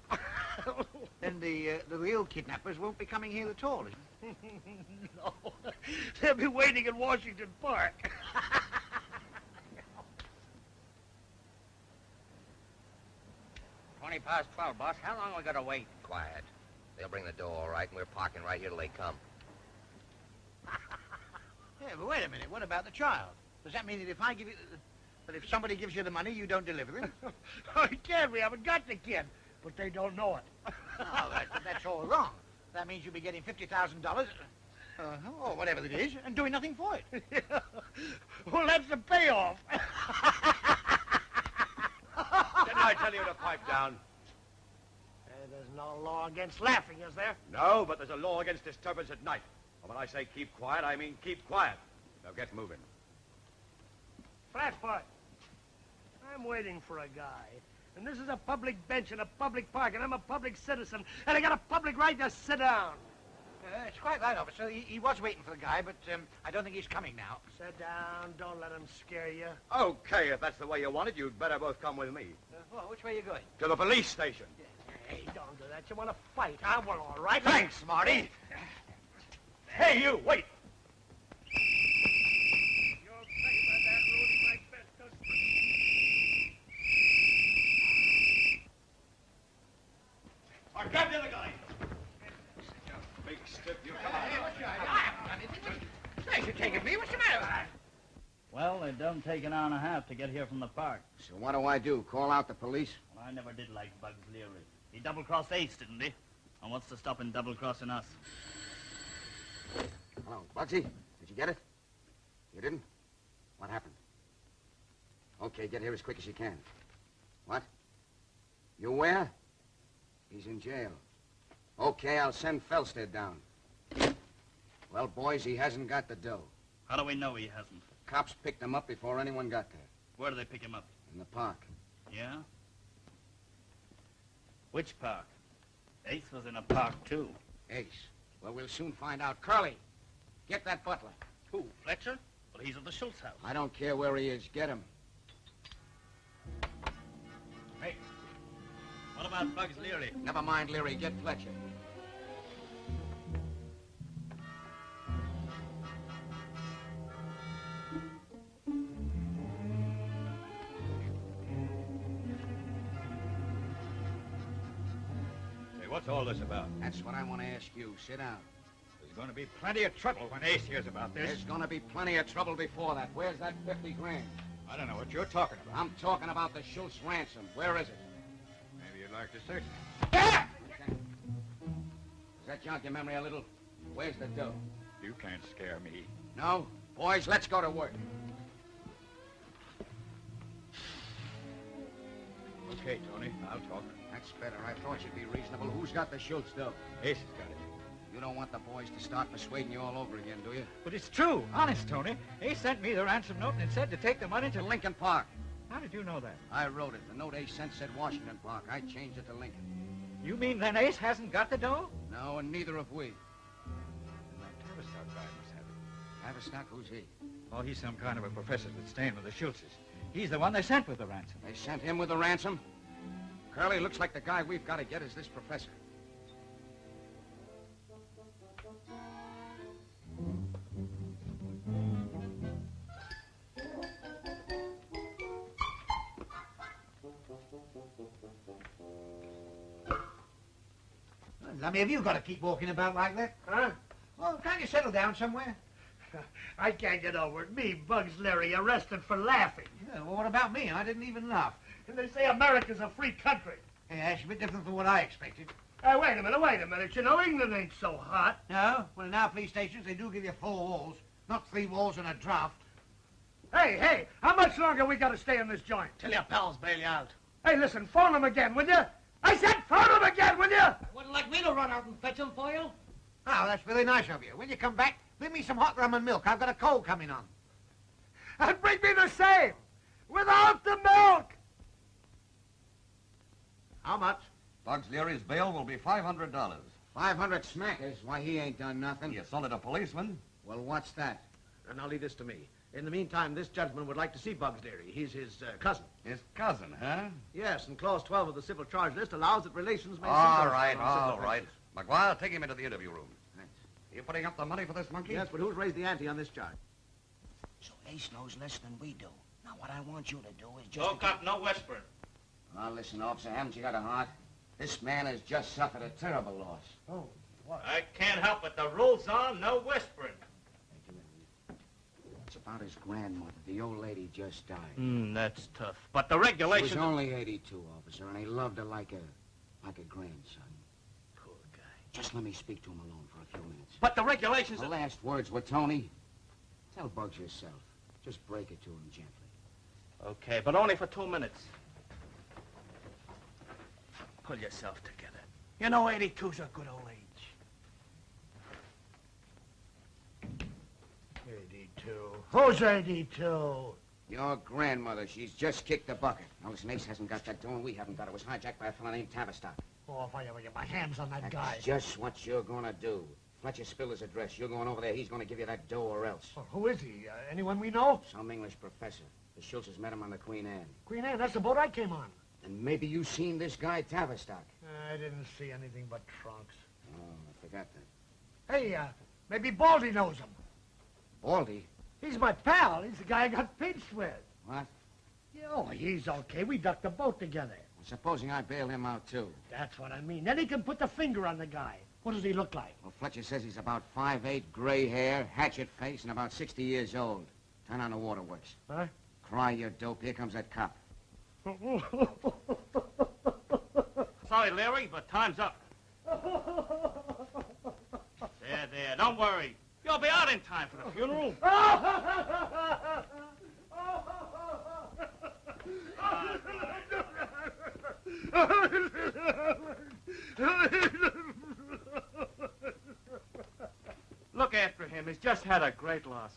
Then the real kidnappers won't be coming here at all, No, they'll be waiting in Washington Park. 20 past 12, boss. How long we got to wait? Quiet. They'll bring the dough all right, and we're parking right here till they come. Yeah, but wait a minute. What about the child? Does that mean that if I give you... But if somebody gives you the money, you don't deliver him? Oh, you can. We haven't got the kid, but they don't know it. Oh, that's all wrong. That means you'll be getting $50,000, or whatever it is, and doing nothing for it. Well, that's the payoff. Didn't I tell you to pipe down? There's no law against laughing, is there? No, but there's a law against disturbance at night. And when I say keep quiet, I mean keep quiet. Now get moving. Flatfoot, I'm waiting for a guy. And this is a public bench in a public park, and I'm a public citizen, and I got a public right to sit down. It's quite right, officer. He was waiting for the guy, but I don't think he's coming now. Sit down. Don't let him scare you. Okay, if that's the way you want it, you'd better both come with me. Well, which way are you going? To the police station. Hey, don't do that. You want to fight, huh? Well, all right. Thanks, Marty. Hey, you, wait. Your favor, that ruling my best. Grab the other guy. Big stiff, you come on. Nice, you're taking me. What's the matter? Well, it don't take an hour and a half to get here from the park. So what do I do? Call out the police? Well, I never did like Bugs Leary. He double-crossed Ace, didn't he? And what's to stop him double-crossing us? Hello, Bugsy. Did you get it? You didn't? What happened? Okay, get here as quick as you can. What? You where? He's in jail. Okay, I'll send Felstead down. Well, boys, he hasn't got the dough. How do we know he hasn't? Cops picked him up before anyone got there. Where do they pick him up? In the park. Yeah? Which park? Ace was in a park, too. Ace. Well, we'll soon find out. Curly, get that butler. Who, Fletcher? Well, he's at the Schultz house. I don't care where he is. Get him. Hey, what about Bugs Leary? Never mind Leary. Get Fletcher. Hey, what's all this about? That's what I want to ask you. Sit down. There's going to be plenty of trouble when Ace hears about this. There's going to be plenty of trouble before that. Where's that 50 grand? I don't know what you're talking about. I'm talking about the Schultz ransom. Where is it? Maybe you'd like to search me. Does that jog your memory a little? Where's the dough? You can't scare me. No? Boys, let's go to work. Okay, Tony, I'll talk. That's better. I thought you'd be reasonable. Who's got the Schultz dough? Ace has got it. You don't want the boys to start persuading you all over again, do you? But it's true. Honest, Tony. Ace sent me the ransom note and it said to take the money to... Lincoln Park. How did you know that? I wrote it. The note Ace sent said Washington Park. I changed it to Lincoln. You mean then Ace hasn't got the dough? No, and neither have we. That Tavistock guy must have it. Tavistock? Who's he? Oh, he's some kind of a professor that's staying with the Schultzes. He's the one they sent with the ransom. They sent him with the ransom? Curly, looks like the guy we've got to get is this professor. Lummy, have you got to keep walking about like that? Huh? Well, can't you settle down somewhere? I can't get over it. Me, Bugs Leary, arrested for laughing. Yeah, well, what about me? I didn't even laugh. And they say America's a free country. Hey, that's a bit different from what I expected. Hey, wait a minute. You know, England ain't so hot. No? Well, in our police stations, they do give you 4 walls, not 3 walls and a draft. Hey, how much longer we got to stay in this joint? Till your pals bail you out. Hey, listen, phone him again, will you? I said phone him again, will you? Wouldn't like me to run out and fetch him for you? Oh, that's really nice of you. When you come back, bring me some hot rum and milk. I've got a cold coming on. And bring me the same, without the milk. How much? Bugs Leary's bail will be $500. 500 smackers? Why, he ain't done nothing. He assaulted a policeman. Well, what's that? And now leave this to me. In the meantime, this gentleman would like to see Bugs Leary. He's his cousin. His cousin, huh? Yes, and Clause 12 of the Civil Charge List allows that relations may... All right. McGuire, take him into the interview room. Are you putting up the money for this monkey? Yes, but who's raised the ante on this charge? So Ace knows less than we do. Now, what I want you to do is just... No cop, no whispering. Now, listen, officer, haven't you got a heart? This man has just suffered a terrible loss. Oh, what? I can't help it. The rules are no whispering. It's about his grandmother. The old lady just died. That's tough. But the She regulations... was only 82, officer, and he loved her like a grandson. Poor guy. Just let me speak to him alone for a few minutes. But the regulations... The last words were, Tony, tell Bugs yourself. Just break it to him gently. Okay, but only for 2 minutes. Pull yourself together. You know 82's a good old age. 82. Who's 82? Your grandmother. She's just kicked the bucket. Now, listen, Ace hasn't got that doing. We haven't got it. It was hijacked by a fellow named Tavistock. Oh, if I ever get my hands on that guy. That's just what you're gonna do. Fletcher spilled his address. You're going over there. He's gonna give you that dough or else. Well, who is he? Anyone we know? Some English professor. The Schultzes met him on the Queen Anne. Queen Anne, that's the boat I came on. And maybe you seen this guy, Tavistock. I didn't see anything but trunks. Oh, I forgot that. Hey, maybe Baldy knows him. Baldy? He's my pal. He's the guy I got pinched with. What? Oh, he's okay. We ducked the boat together. Supposing I bail him out, too. That's what I mean. Then he can put the finger on the guy. What does he look like? Well, Fletcher says he's about 5'8", gray hair, hatchet face, and about 60 years old. Turn on the waterworks. Huh? Cry, you dope. Here comes that cop. Sorry, Larry, but time's up. There, don't worry. You'll be out in time for the funeral. Look after him. He's just had a great loss.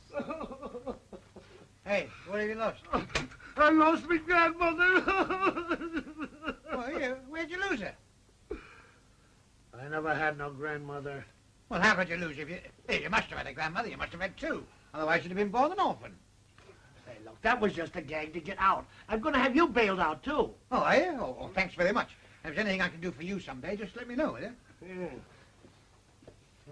Hey, what have you lost? I lost my grandmother. Oh, where'd you lose her? I never had no grandmother. Well, how could you lose if you... Hey, you must have had a grandmother. You must have had two. Otherwise, you'd have been born an orphan. Hey, look, that was just a gag to get out. I'm going to have you bailed out, too. Oh, are you? Oh, thanks very much. If there's anything I can do for you someday, just let me know, will you? Yeah.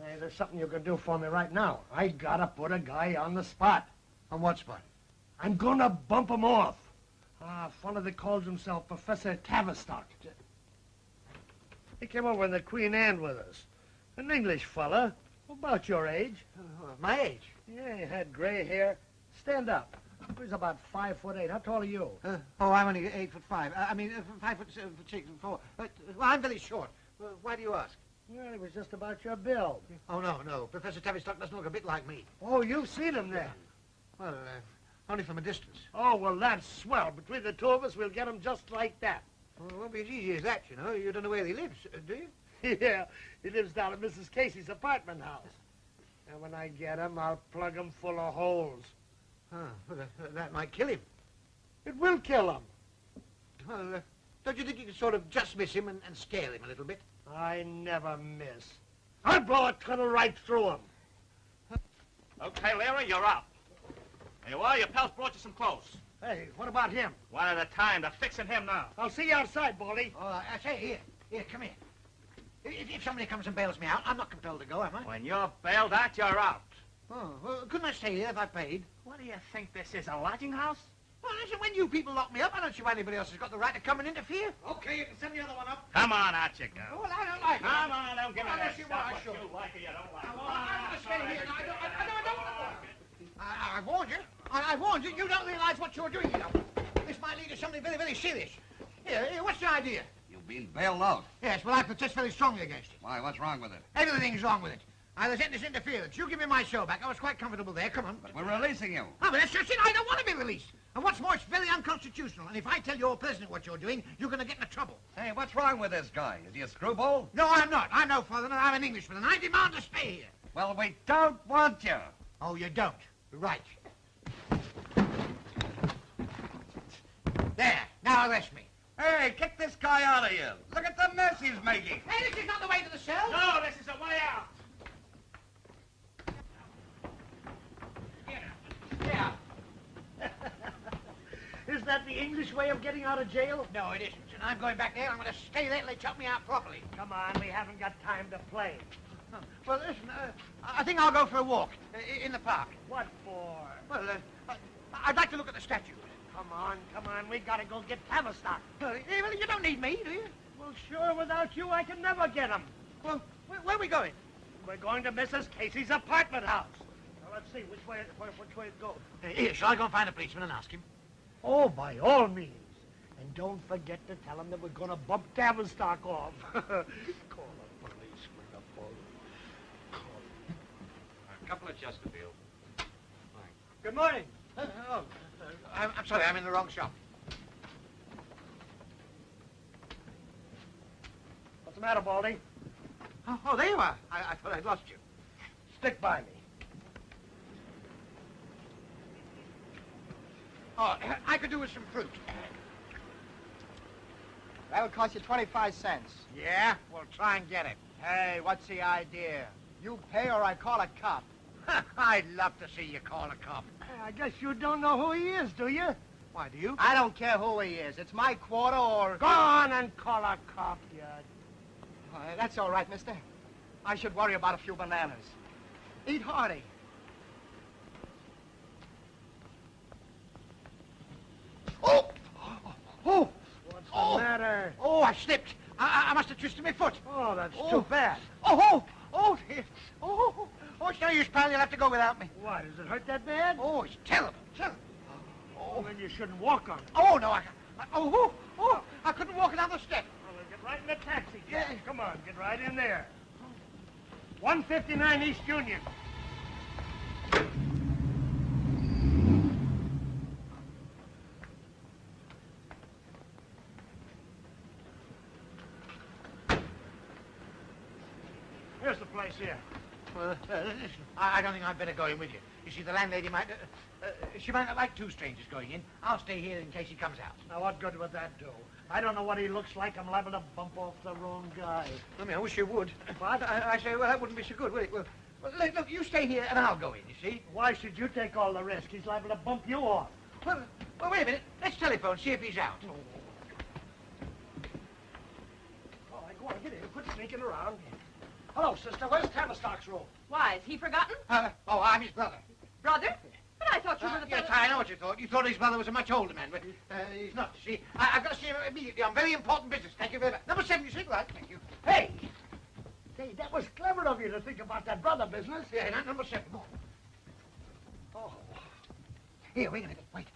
Hey, there's something you can do for me right now. I gotta put a guy on the spot. On what spot? I'm gonna bump him off. A fellow that calls himself Professor Tavistock. He came over in the Queen Anne with us. An English fella, about your age. My age? Yeah, he had gray hair. Stand up. He's about 5'8". How tall are you? Oh, I'm only 8'5". I mean, 5'6". Well, I'm very short. Why do you ask? Well, it was just about your build. Oh, no. Professor Tavistock doesn't look a bit like me. Oh, you've seen him then? Well, only from a distance. Oh, well, that's swell. Between the two of us, we'll get him just like that. Well, it won't be as easy as that, you know. You don't know where he lives, do you? Yeah, he lives down at Mrs. Casey's apartment house. And when I get him, I'll plug him full of holes. Well, that might kill him. It will kill him. Well, don't you think you could sort of just miss him and scare him a little bit? I never miss. I'll blow a tunnel right through him. Okay, Larry, you're out. There you are. Your pals brought you some clothes. Hey, what about him? One at a time. They're fixing him now. I'll see you outside, Baldy. Oh, I say, here, come here. If somebody comes and bails me out, I'm not compelled to go, am I? When you're bailed out, you're out. Oh, well, couldn't I stay here if I paid? What do you think this is, a lodging house? Well, listen, when you people lock me up, I don't see why anybody else has got the right to come and interfere. Okay, you can send the other one up. Come on, out you go. Well, I don't like it. Come on, don't give me I that don't see why I stuff. should. What you like or you don't like. I'm going to stay here. I don't want to go. I warned you. I warned you. You don't realize what you're doing, you know. This might lead to something very, very serious. Here, what's the idea? You've been bailed out. Yes, well, I protest very strongly against it. Why, what's wrong with it? Everything's wrong with it. There's this interference. You give me my show back. I was quite comfortable there. Come on. But we're releasing you. Oh, but that's just it. I don't want to be released. And what's more, it's very unconstitutional. And if I tell your president what you're doing, you're going to get into trouble. Hey, what's wrong with this guy? Is he a screwball? No, I'm not. I'm no foreigner. I'm an Englishman, and I demand to stay here. Well, we don't want you. Oh, you don't? Right. There. Now arrest me. Hey, kick this guy out of here. Look at the mess he's making. Hey, this is not the way to the cell. No, this is the way out. Yeah. Is that the English way of getting out of jail? No, it isn't. And I'm going back there. I'm going to stay there till they chop me out properly. Come on, we haven't got time to play. Well, listen, I think I'll go for a walk in the park. What for? Well, I'd like to look at the statues. Come on, we gotta go get Tavistock. Well, you don't need me, do you? Well, sure, without you, I can never get him. Well, where are we going? We're going to Mrs. Casey's apartment house. Now, let's see, which way it goes? Here, shall I go and find a policeman and ask him? Oh, by all means. And don't forget to tell him that we're going to bump Tavistock off. Call the policeman, the police. A couple of Chesterfield. Good morning. I'm sorry, I'm in the wrong shop. What's the matter, Baldy? Oh, there you are. I thought I'd lost you. Stick by me. Oh, I could do with some fruit. That would cost you 25 cents. Yeah? Well, try and get it. Hey, what's the idea? You pay or I call a cop. I'd love to see you call a cop. I guess you don't know who he is, do you? Why, do you? I don't care who he is. It's my quarter or... Go on and call a cop, you... that's all right, mister. I should worry about a few bananas. Eat hearty. Oh! What's the matter? slipped. I must have twisted my foot. Oh, that's too bad. Dear. Oh, it's no use, pal. You'll have to go without me. Why, does it hurt that bad? Oh, it's terrible. Oh, then you shouldn't walk on it. Oh, no, I couldn't walk another step. Well, then get right in the taxi. Yeah. Come on, get right in there. 159 East Union. Here's the place here. Well, listen, I don't think I'd better go in with you. You see, the landlady might... she might not like two strangers going in. I'll stay here in case he comes out. Now, what good would that do? I don't know what he looks like. I'm liable to bump off the wrong guy. I mean, I wish you would. But I say, well, that wouldn't be so good, would it? Well, look, you stay here and I'll go in, you see? Why should you take all the risk? He's liable to bump you off. Well, wait a minute. Let's telephone, see if he's out. All right, go on, get in. Quit sneaking around. Hello, sister. Where's Tavistock's room? Why, is he forgotten? I'm his brother. Brother? But I thought you were the Yes, brother... I know what you thought. You thought his brother was a much older man, but he's not, you see. I've got to see him immediately on very important business. Thank you very much. Number 76, right? Thank you. Hey! Hey, that was clever of you to think about that brother business. Yeah, number 7. Oh. Here, wait a minute. Wait.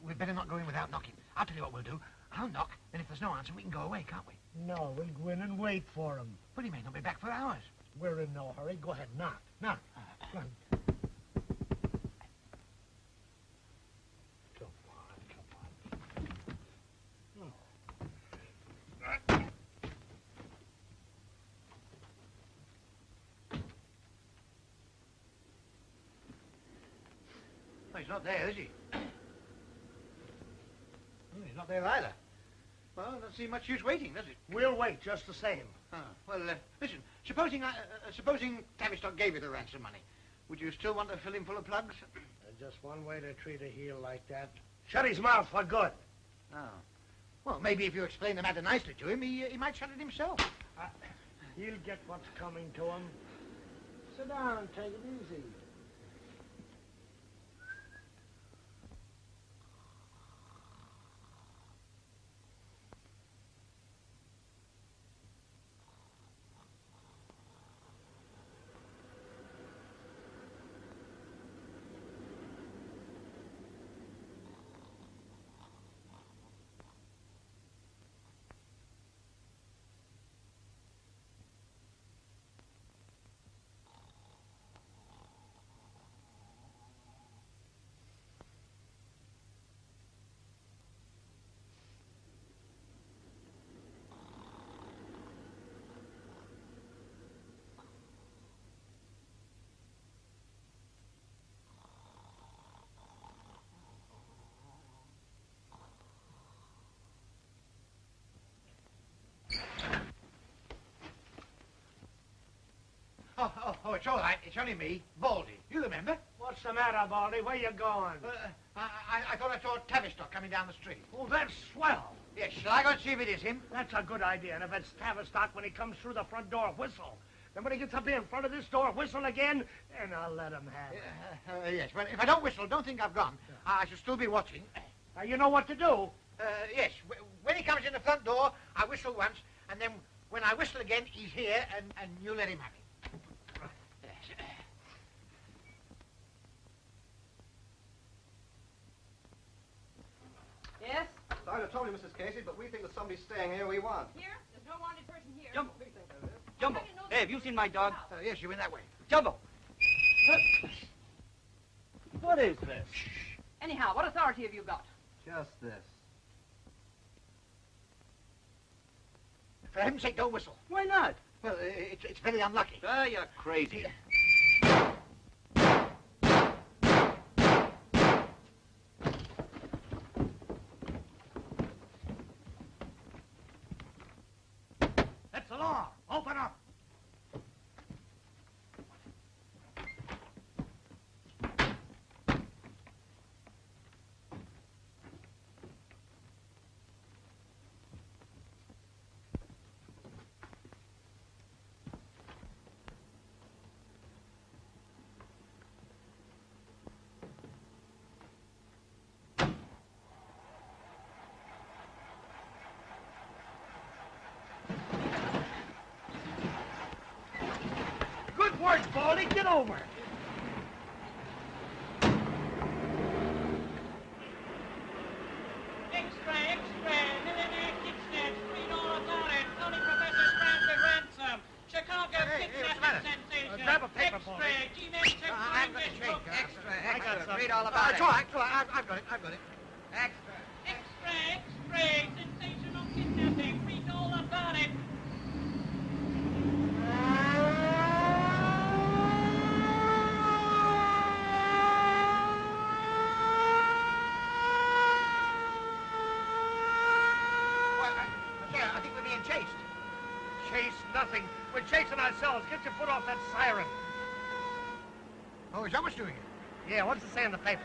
We'd better not go in without knocking. I'll tell you what we'll do. I'll knock, and if there's no answer, we can go away, can't we? No, we'll go in and wait for him. But he may not be back for hours. We're in no hurry. Go ahead, knock. Knock. Come on. Oh, he's not there, is he? Oh, he's not there either. Well, it doesn't seem much use waiting, does it? We'll wait just the same. Well, listen, supposing Tavistock gave you the ransom money, would you still want to fill him full of plugs? Just one way to treat a heel like that. Shut his mouth for good. Oh. Well, maybe if you explain the matter nicely to him, he might shut it himself. He'll get what's coming to him. Sit down, take it easy. Oh, it's all right. It's only me, Baldy. You remember? What's the matter, Baldy? Where you going? I thought I saw Tavistock coming down the street. Oh, that's swell. Yes, shall I go and see if it is him? That's a good idea. And if it's Tavistock, when he comes through the front door, whistle. Then when he gets up here in front of this door, whistle again, and I'll let him have it. Yes, well, if I don't whistle, don't think I've gone. I shall still be watching. You know what to do? Yes, when he comes in the front door, I whistle once, and then when I whistle again, he's here, and you let him have it. Yes? Sorry to trouble you, Mrs. Casey, but we think there's somebody staying here we want. Here? There's no wanted person here. Jumbo. Jumbo. Hey, have you seen my dog? Yes, you went that way. Jumbo. What is this? Anyhow, what authority have you got? Just this. For heaven's sake, don't whistle. Why not? Well, it's very unlucky. Ah, you're crazy. That's the law. Open up. Baldy, get over. Extra, extra, millionaire kid snatch, $3 on it. Tony Professor Scranton ransom. Chicago Hey, what's the matter? sensation. Grab a paper, Extra, Baldy. G-Men check I've got this change. book. Extra, I got extra. some. Read all about it. It's all right. I've got it. Extra. Extra, extra, sensational kidnapping. $3 about it. I think we're being chased. Chase nothing. We're chasing ourselves. Get your foot off that siren. Oh, is that what's doing it? Yeah, what's it say in the paper?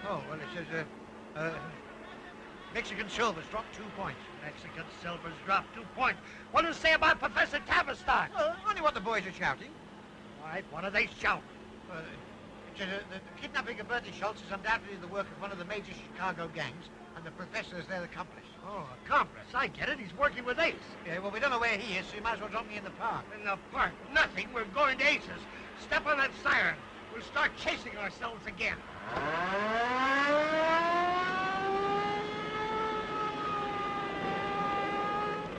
Well, it says, Mexican silvers dropped 2 points. Mexican silvers dropped 2 points. What does it say about Professor Tavistock? Only what the boys are shouting. All right, what are they shouting? It says, the kidnapping of Bertie Schultz is undoubtedly the work of one of the major Chicago gangs, and the professor is their accomplice. Oh, accomplice. I get it. He's working with Ace. Yeah, well, we don't know where he is, so you might as well drop me in the park. In the park? Nothing. We're going to Ace's. Step on that siren. We'll start chasing ourselves again.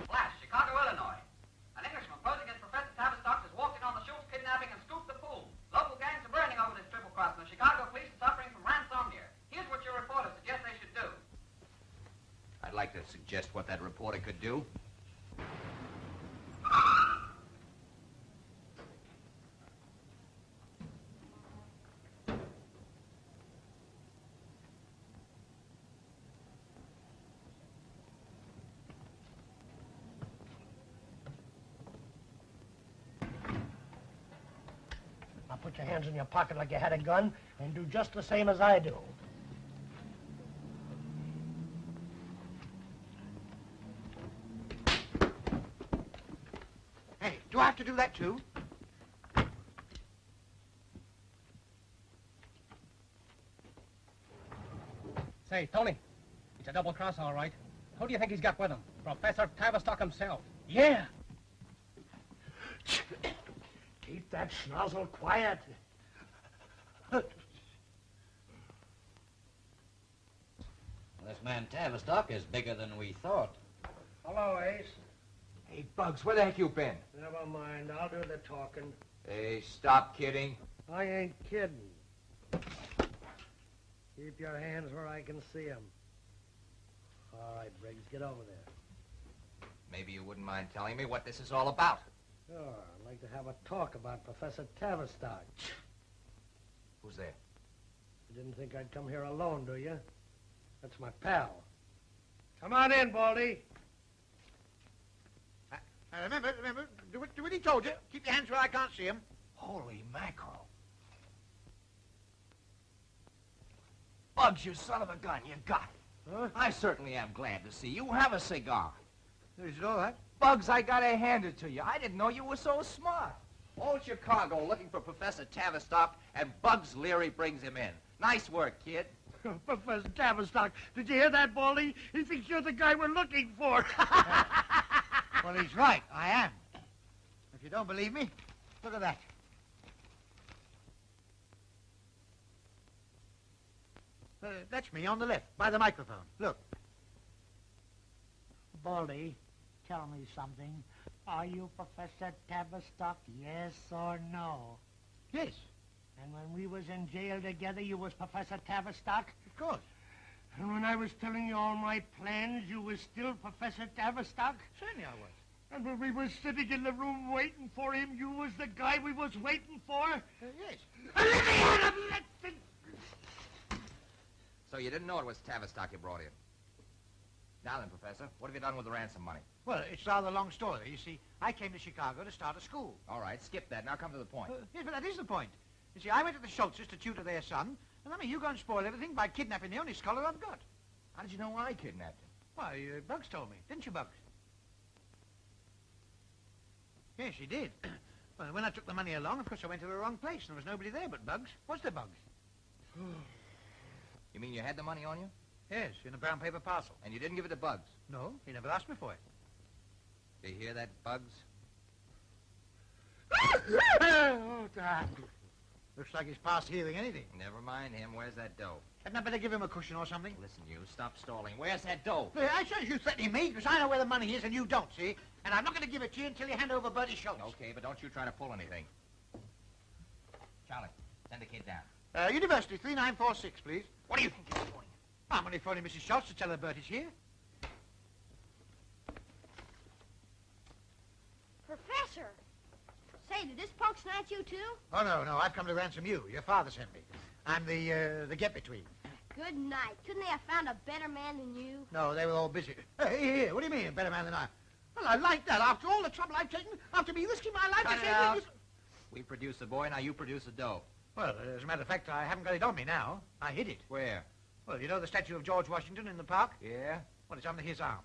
Flash, Chicago, Illinois. An Englishman posing as Professor Tavistock has walked in on the Schultz kidnapping and scooped the pool. Local gangs are burning over this triple cross, and the Chicago police are suffering from ransomnia. Here's what your reporter suggests they should do. I'd like to suggest what that reporter could do. Now put your hands in your pocket like you had a gun and do just the same as I do. Hey, do I have to do that too? Say, Tony, it's a double cross, all right. Who do you think he's got with him? Professor Tavistock himself. Yeah. Keep that schnozzle quiet. This man Tavistock is bigger than we thought. Hello, Ace. Hey, Bugs, where the heck you been? Never mind. I'll do the talking. Hey, stop kidding. I ain't kidding. Keep your hands where I can see 'em. All right, Briggs, get over there. Maybe you wouldn't mind telling me what this is all about. Sure, I'd like to have a talk about Professor Tavistock. Who's there? You didn't think I'd come here alone, do you? That's my pal. Come on in, Baldy. Remember, do what he told you. Keep your hands where I can't see him. Holy mackerel. Bugs, you son of a gun, you got it. Huh? I certainly am glad to see you. Have a cigar. Is it all right? Bugs, I gotta hand it to you. I didn't know you were so smart. All Chicago looking for Professor Tavistock, and Bugs Leary brings him in. Nice work, kid. Professor Tavistock, did you hear that, Baldy? He thinks you're the guy we're looking for. Well, he's right. I am. If you don't believe me, look at that. That's me on the left, by the microphone. Look. Baldy, tell me something. Are you Professor Tavistock, yes or no? Yes. And when we was in jail together, you was Professor Tavistock? Of course. And when I was telling you all my plans, you was still Professor Tavistock? Certainly I was. And when we was sitting in the room waiting for him, you was the guy we was waiting for? Yes. Let me out of that thing! So you didn't know it was Tavistock you brought in. Now then, Professor, what have you done with the ransom money? Well, it's a rather long story. You see, I came to Chicago to start a school. All right, skip that. Now come to the point. Yes, but that is the point. You see, I went to the Schultzes to tutor their son, and I mean, you go and spoil everything by kidnapping the only scholar I've got. How did you know I kidnapped him? Why, Bugs told me. Didn't you, Bugs? Yes, he did. Well, when I took the money along, of course, I went to the wrong place, and there was nobody there but Bugs. Was there, Bugs? You mean you had the money on you? Yes, in a brown paper parcel. And you didn't give it to Bugs? No, he never asked me for it. Do you hear that, Bugs? Oh, God. Looks like he's past hearing anything. Never mind him. Where's that dough? Hadn't I better give him a cushion or something? Listen, you, stop stalling. Where's that dough? Hey, I said you threatening me because I know where the money is and you don't, see? And I'm not going to give it to you until you hand over Bertie Schultz. Okay, but don't you try to pull anything. Charlie, send the kid down. University 3946, please. What do you think you're doing? I'm only phoning Mrs. Schultz to tell her Bertie's here. Professor! Say, did this punk snatch you, too? Oh, no, I've come to ransom you. Your father sent me. I'm the get-between. Good night. Couldn't they have found a better man than you? No, they were all busy. Hey, what do you mean, a better man than I? Well, I like that. After all the trouble I've taken, after me risking my life Cut to it save out. this... We produce the boy, now you produce the dough. Well, as a matter of fact, I haven't got it on me now. I hid it. Where? Well, you know the statue of George Washington in the park? Yeah? Well, it's under his arm.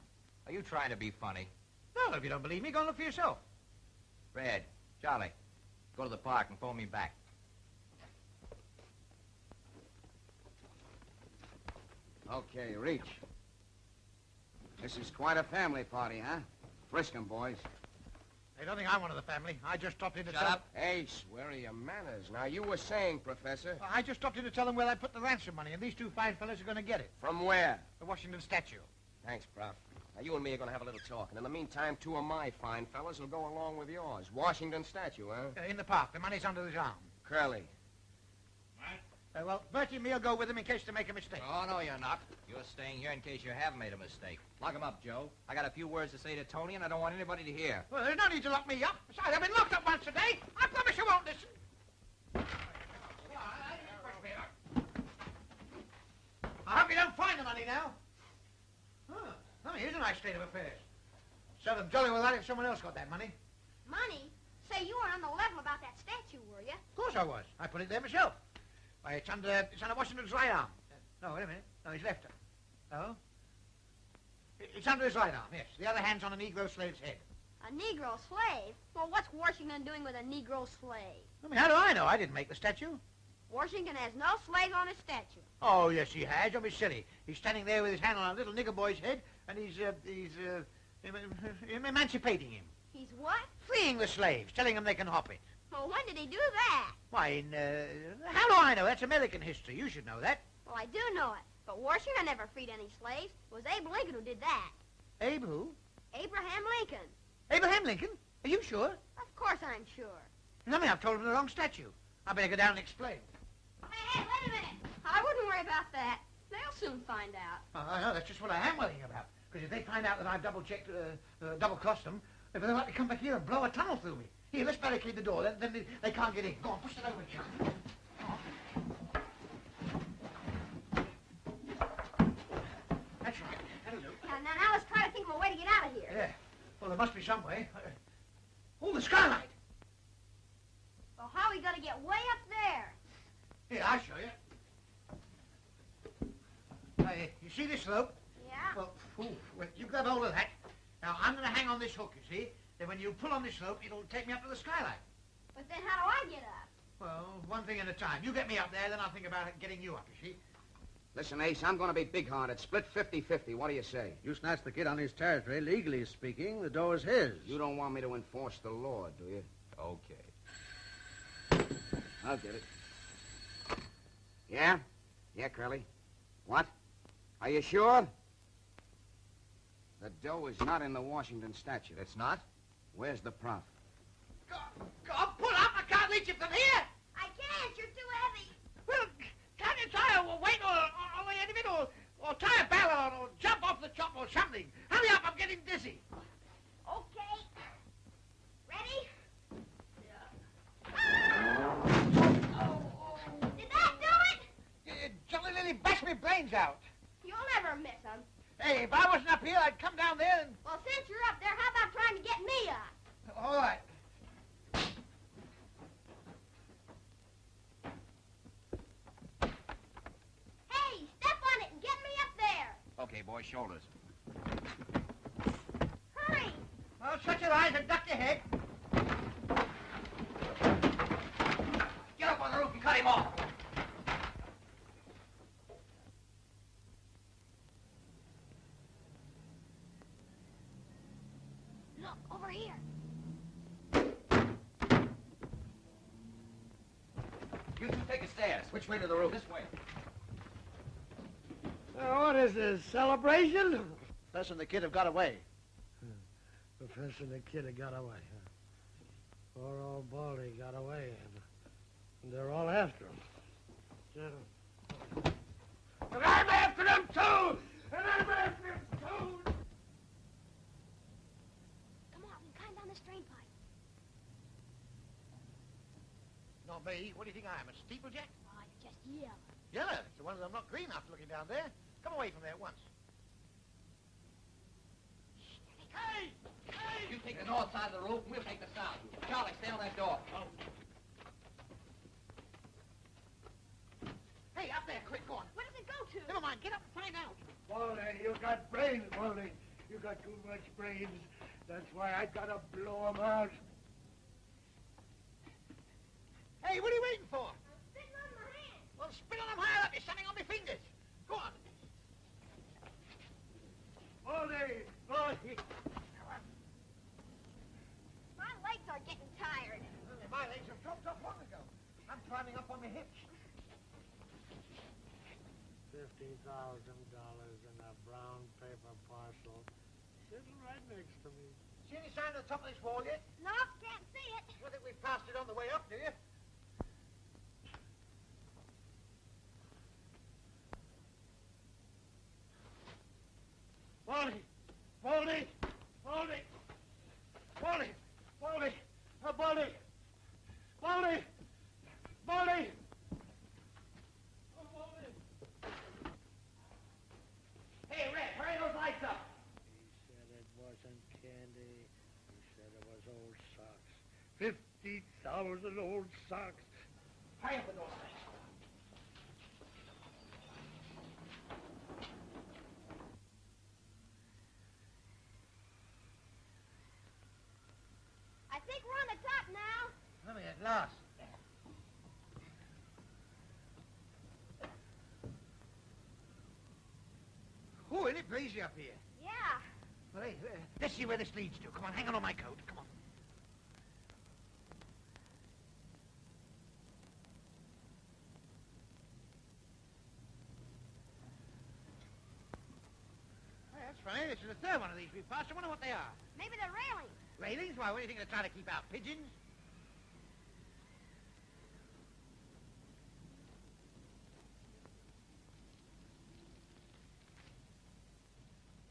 Are you trying to be funny? No, if you don't believe me, go and look for yourself. Red, Charlie, go to the park and phone me back. Okay, reach. This is quite a family party, huh? Frisk 'em, boys. They don't think I'm one of the family. I just stopped in to Shut tell up. Hey, swear of your manners. Now, you were saying, Professor. I just stopped in to tell them where I put the ransom money, and these two fine fellas are going to get it. From where? The Washington statue. Thanks, Prof. Now, you and me are going to have a little talk. And in the meantime, two of my fine fellas will go along with yours. Washington statue, huh? In the park. The money's under his arm. Curly. Well, Bertie and me will go with him in case they make a mistake. Oh, no, you're not. You're staying here in case you have made a mistake. Lock him up, Joe. I got a few words to say to Tony, and I don't want anybody to hear. Well, there's no need to lock me up. Besides, I've been locked up once a day. I promise you won't listen. I hope you don't find the money now. Oh, here's a nice state of affairs. Serve them jolly well that if someone else got that money. Money? Say, you weren't on the level about that statue, were you? Of course I was. I put it there myself. Why, it's under Washington's right arm. No, wait a minute. No, his left arm. Oh? It's under his right arm, yes. The other hand's on a Negro slave's head. A Negro slave? Well, what's Washington doing with a Negro slave? I mean, how do I know? I didn't make the statue. Washington has no slaves on his statue. Oh, yes, he has. Don't be silly. He's standing there with his hand on a little nigger boy's head, and he's emancipating him. He's what? Freeing the slaves, telling them they can hop it. Well, when did he do that? Why, how do I know? That's American history. You should know that. Well, I do know it. But Washington never freed any slaves. It was Abe Lincoln who did that. Abe who? Abraham Lincoln. Abraham Lincoln? Are you sure? Of course I'm sure. I mean, I've told him the wrong statue. I better go down and explain. Hey, wait a minute. I wouldn't worry about that. They'll soon find out. I know, that's just what I am worrying about. Because if they find out that I've double-checked, double-crossed them, if they're likely to come back here and blow a tunnel through me. Here, let's barricade the door, then they can't get in. Go on, push it over, John. That's right. That'll do. Now let's try to think of a way to get out of here. Yeah. Well, there must be some way. Oh, the skylight. Well, how are we going to get way up there? Here, I'll show you. You see this rope? Yeah. Well, you grab hold of that. Now, I'm going to hang on this hook, you see? Then when you pull on this rope, it'll take me up to the skylight. But then how do I get up? Well, one thing at a time. You get me up there, then I'll think about getting you up, you see? Listen, Ace, I'm going to be big-hearted. Split 50-50. What do you say? You snatched the kid on his territory. Legally speaking, the door is his. You don't want me to enforce the law, do you? Okay. I'll get it. Yeah? Yeah, Curly. What? Are you sure? The dough is not in the Washington statue. It's not? Where's the prof? Go, pull up! I can't reach it from here! I can't. You're too heavy. Well, can't you tie a weight on the end of it, or tie a barrel on, or jump off the chop or something? Hurry up, I'm getting dizzy. Okay. Ready? Did that do it? Jolly Lily bashed my brains out. You'll never miss them. Hey, if I wasn't up here, I'd come down there and... Well, since you're up there, how about trying to get me up? All right. Hey, step on it and get me up there. Okay, boys, shoulders. Hurry. Well, shut your eyes and duck your head. Get up on the roof and cut him off. Look, over here. You upstairs. Which way to the roof? This way. What is this, celebration? Professor and the kid have got away. Professor and the kid have got away. Poor old Baldy got away, and they're all after him. And I'm after him, too! And I'm after him, too! Come on, we climb down this drain pipe. Not me. What do you think I am, a steeplejack? Oh, you're just yellow. Yellow. It's the one that I'm not green after looking down there. Come away from there at once. Hey! Hey! You take the north side of the rope, and we'll take the south. Charlie, stay on that door. Oh. Hey, up there, quick, go on. Where does it go to? Never mind, get up and find out. Baldy, you got brains, Baldy. You got too much brains. That's why I gotta blow 'em out. Hey, what are you waiting for? I'm spitting on my hand. Well, spit on them higher up. You're standing on my fingers. Go on. Baldy! Baldy! My legs are getting tired. My legs have dropped off long ago. I'm climbing up on my hips. $50,000 in a brown paper parcel sitting right next to me. See any sign at the top of this wall yet? No, can't see it. You think we passed it on the way up, do you? Baldy! Baldy! Baldy! Baldy! Baldy! Baldy! Baldy! Baldy! Hey, Red, hurry those lights up. He said it wasn't candy. He said it was old socks. 50,000 old socks. Hurry up with those things. I think we're on the top now. Let me at last. Oh, isn't it breezy up here? Yeah. Well, hey, let's see where this leads to. Come on, hang on my coat. Come on. Hey, that's funny. This is the third one of these we've passed. I wonder what they are. Maybe they're railings. Railings? Why, what do you think they're trying to keep out? Pigeons?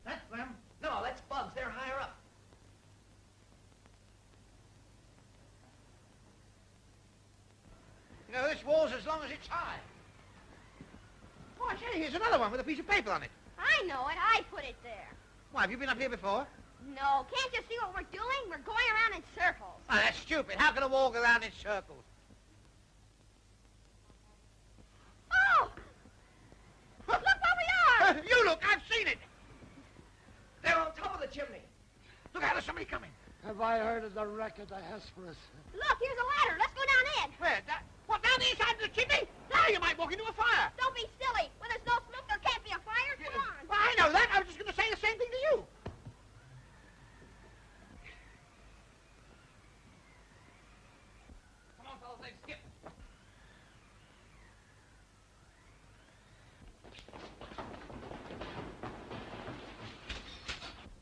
That's them. No, that's bugs. They're higher up. You know, this wall's as long as it's high. Oh, I say, here's another one with a piece of paper on it. I know it. I put it there. Why, have you been up here before? No, can't you see what we're doing? We're going around in circles. Oh, that's stupid. How can a wall go around in circles? Oh! Look where we are! You look, I've seen it. They're on top of the chimney. Look out, there's somebody coming. Have I heard of the wreck of the Hesperus? Look, here's a ladder. Let's go down in. Where? What, down the inside of the chimney? Now you might walk into a fire. Don't be silly. When there's no smoke, there can't be a fire. Come on. Well, I know that. I was just going to say the same thing to you. Come on, fellas, let's skip.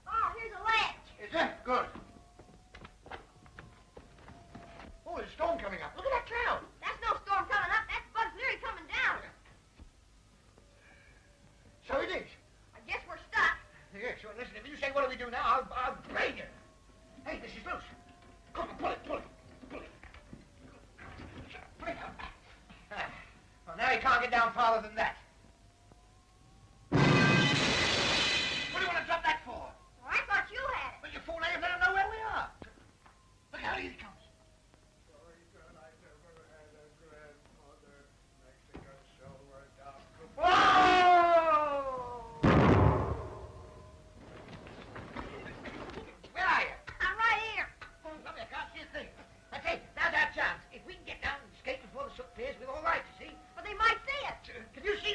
Oh, here's a ledge. Is that good? Oh, there's a storm coming up. Look at that cloud. That's no storm coming up. That's Bugs Leary coming down. So it is. I guess we're stuck. Yeah, sure. Listen, if you say what do we do now, I'll brain you. Hey, this is loose. Come on, pull it, pull it, pull it. Pull it out. Well, now he can't get down farther than that. What do you want to drop that for? Well, I thought you had it. Well, you fool, now you better know where we are. Look out, here he comes. Where are you? I'm right here. Lovely, I can't see a thing. Okay, now's our chance. If we can get down and escape before the soot clears, we're all right, you see? But they might see us. Can you see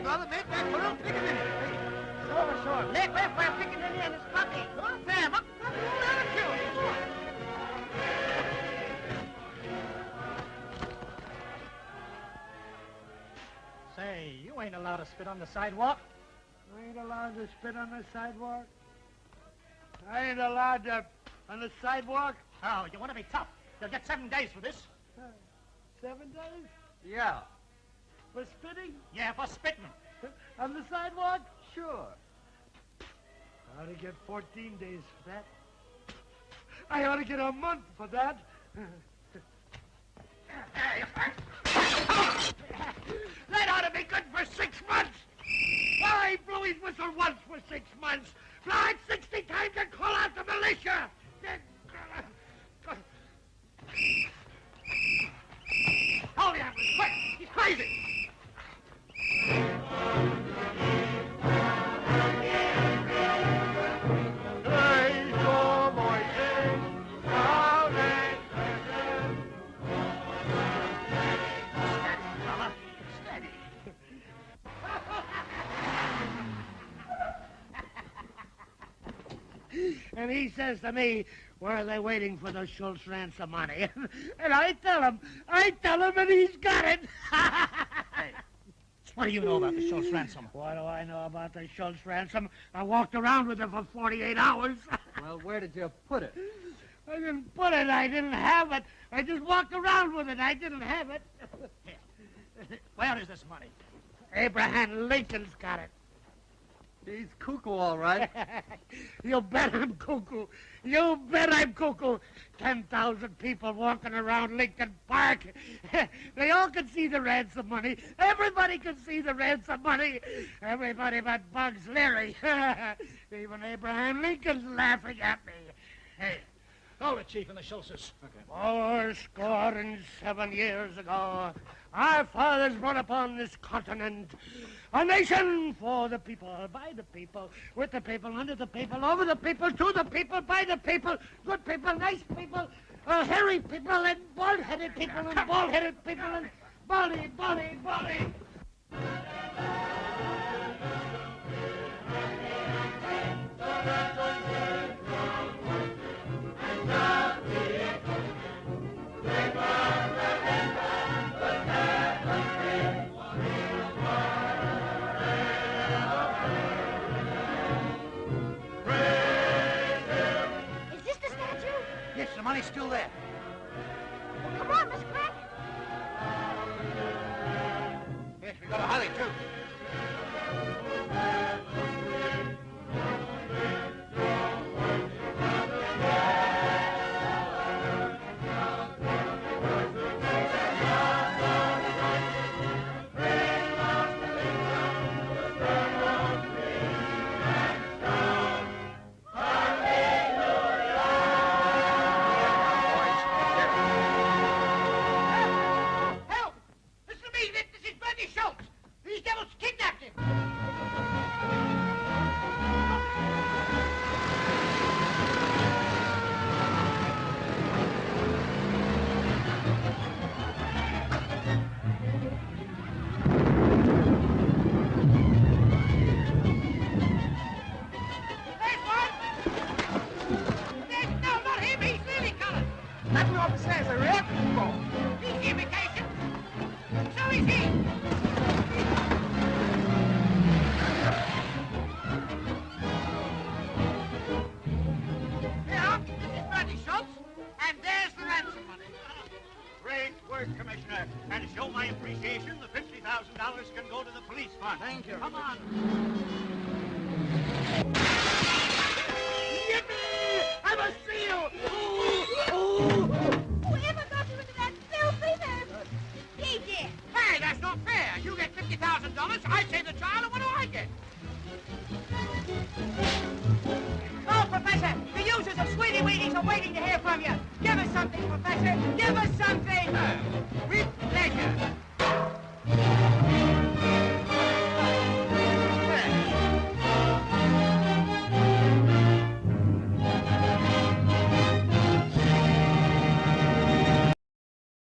brother. Make that for a pickaninny. Sure. Make way for a pickaninny and his puppy. Oh, damn. Up, down and kill you. Say, you ain't allowed to spit on the sidewalk. I ain't allowed to spit on the sidewalk. I ain't allowed to on the sidewalk. Oh, you want to be tough. You'll get 7 days for this. 7 days? Yeah. For spitting? Yeah, for spitting. On the sidewalk? Sure. I ought to get 14 days for that. I ought to get a month for that. That ought to be good for 6 months. Why, blew his whistle once for 6 months. Fly it 60 times and call out the militia. Hold him, quick! He's crazy! And he says to me, where are they waiting for the Schultz ransom money? And I tell him, and he's got it. Hey, what do you know about the Schultz ransom? What do I know about the Schultz ransom? I walked around with it for 48 hours. Well, where did you put it? I didn't put it. I didn't have it. I just walked around with it. I didn't have it. Where is this money? Abraham Lincoln's got it. He's cuckoo, all right. You bet I'm cuckoo. You bet I'm cuckoo. 10,000 people walking around Lincoln Park. They all can see the ransom money. Everybody can see the ransom money. Everybody but Bugs Leary. Even Abraham Lincoln's laughing at me. Hey, hold it, Chief, and the Schultzes. Okay. 7 years ago, our fathers brought upon this continent a nation for the people, by the people, with the people, under the people, over the people, to the people, by the people, good people, nice people, hairy people, and bald-headed people, and bald-headed people, and baldy. Yes, the money's still there. Well, come on, Miss Crack. Yes, we got to hurry, too. And to show my appreciation, the $50,000 can go to the police fund. Thank you. Come on. Yippee! I'm a seal! Whoever got you into that filthy mess? He did. Hey, that's not fair. You get $50,000, I save the child, and what do I get? Oh, Professor, the users of Sweetie Wheaties are waiting to hear from you. Give us something, Professor. Give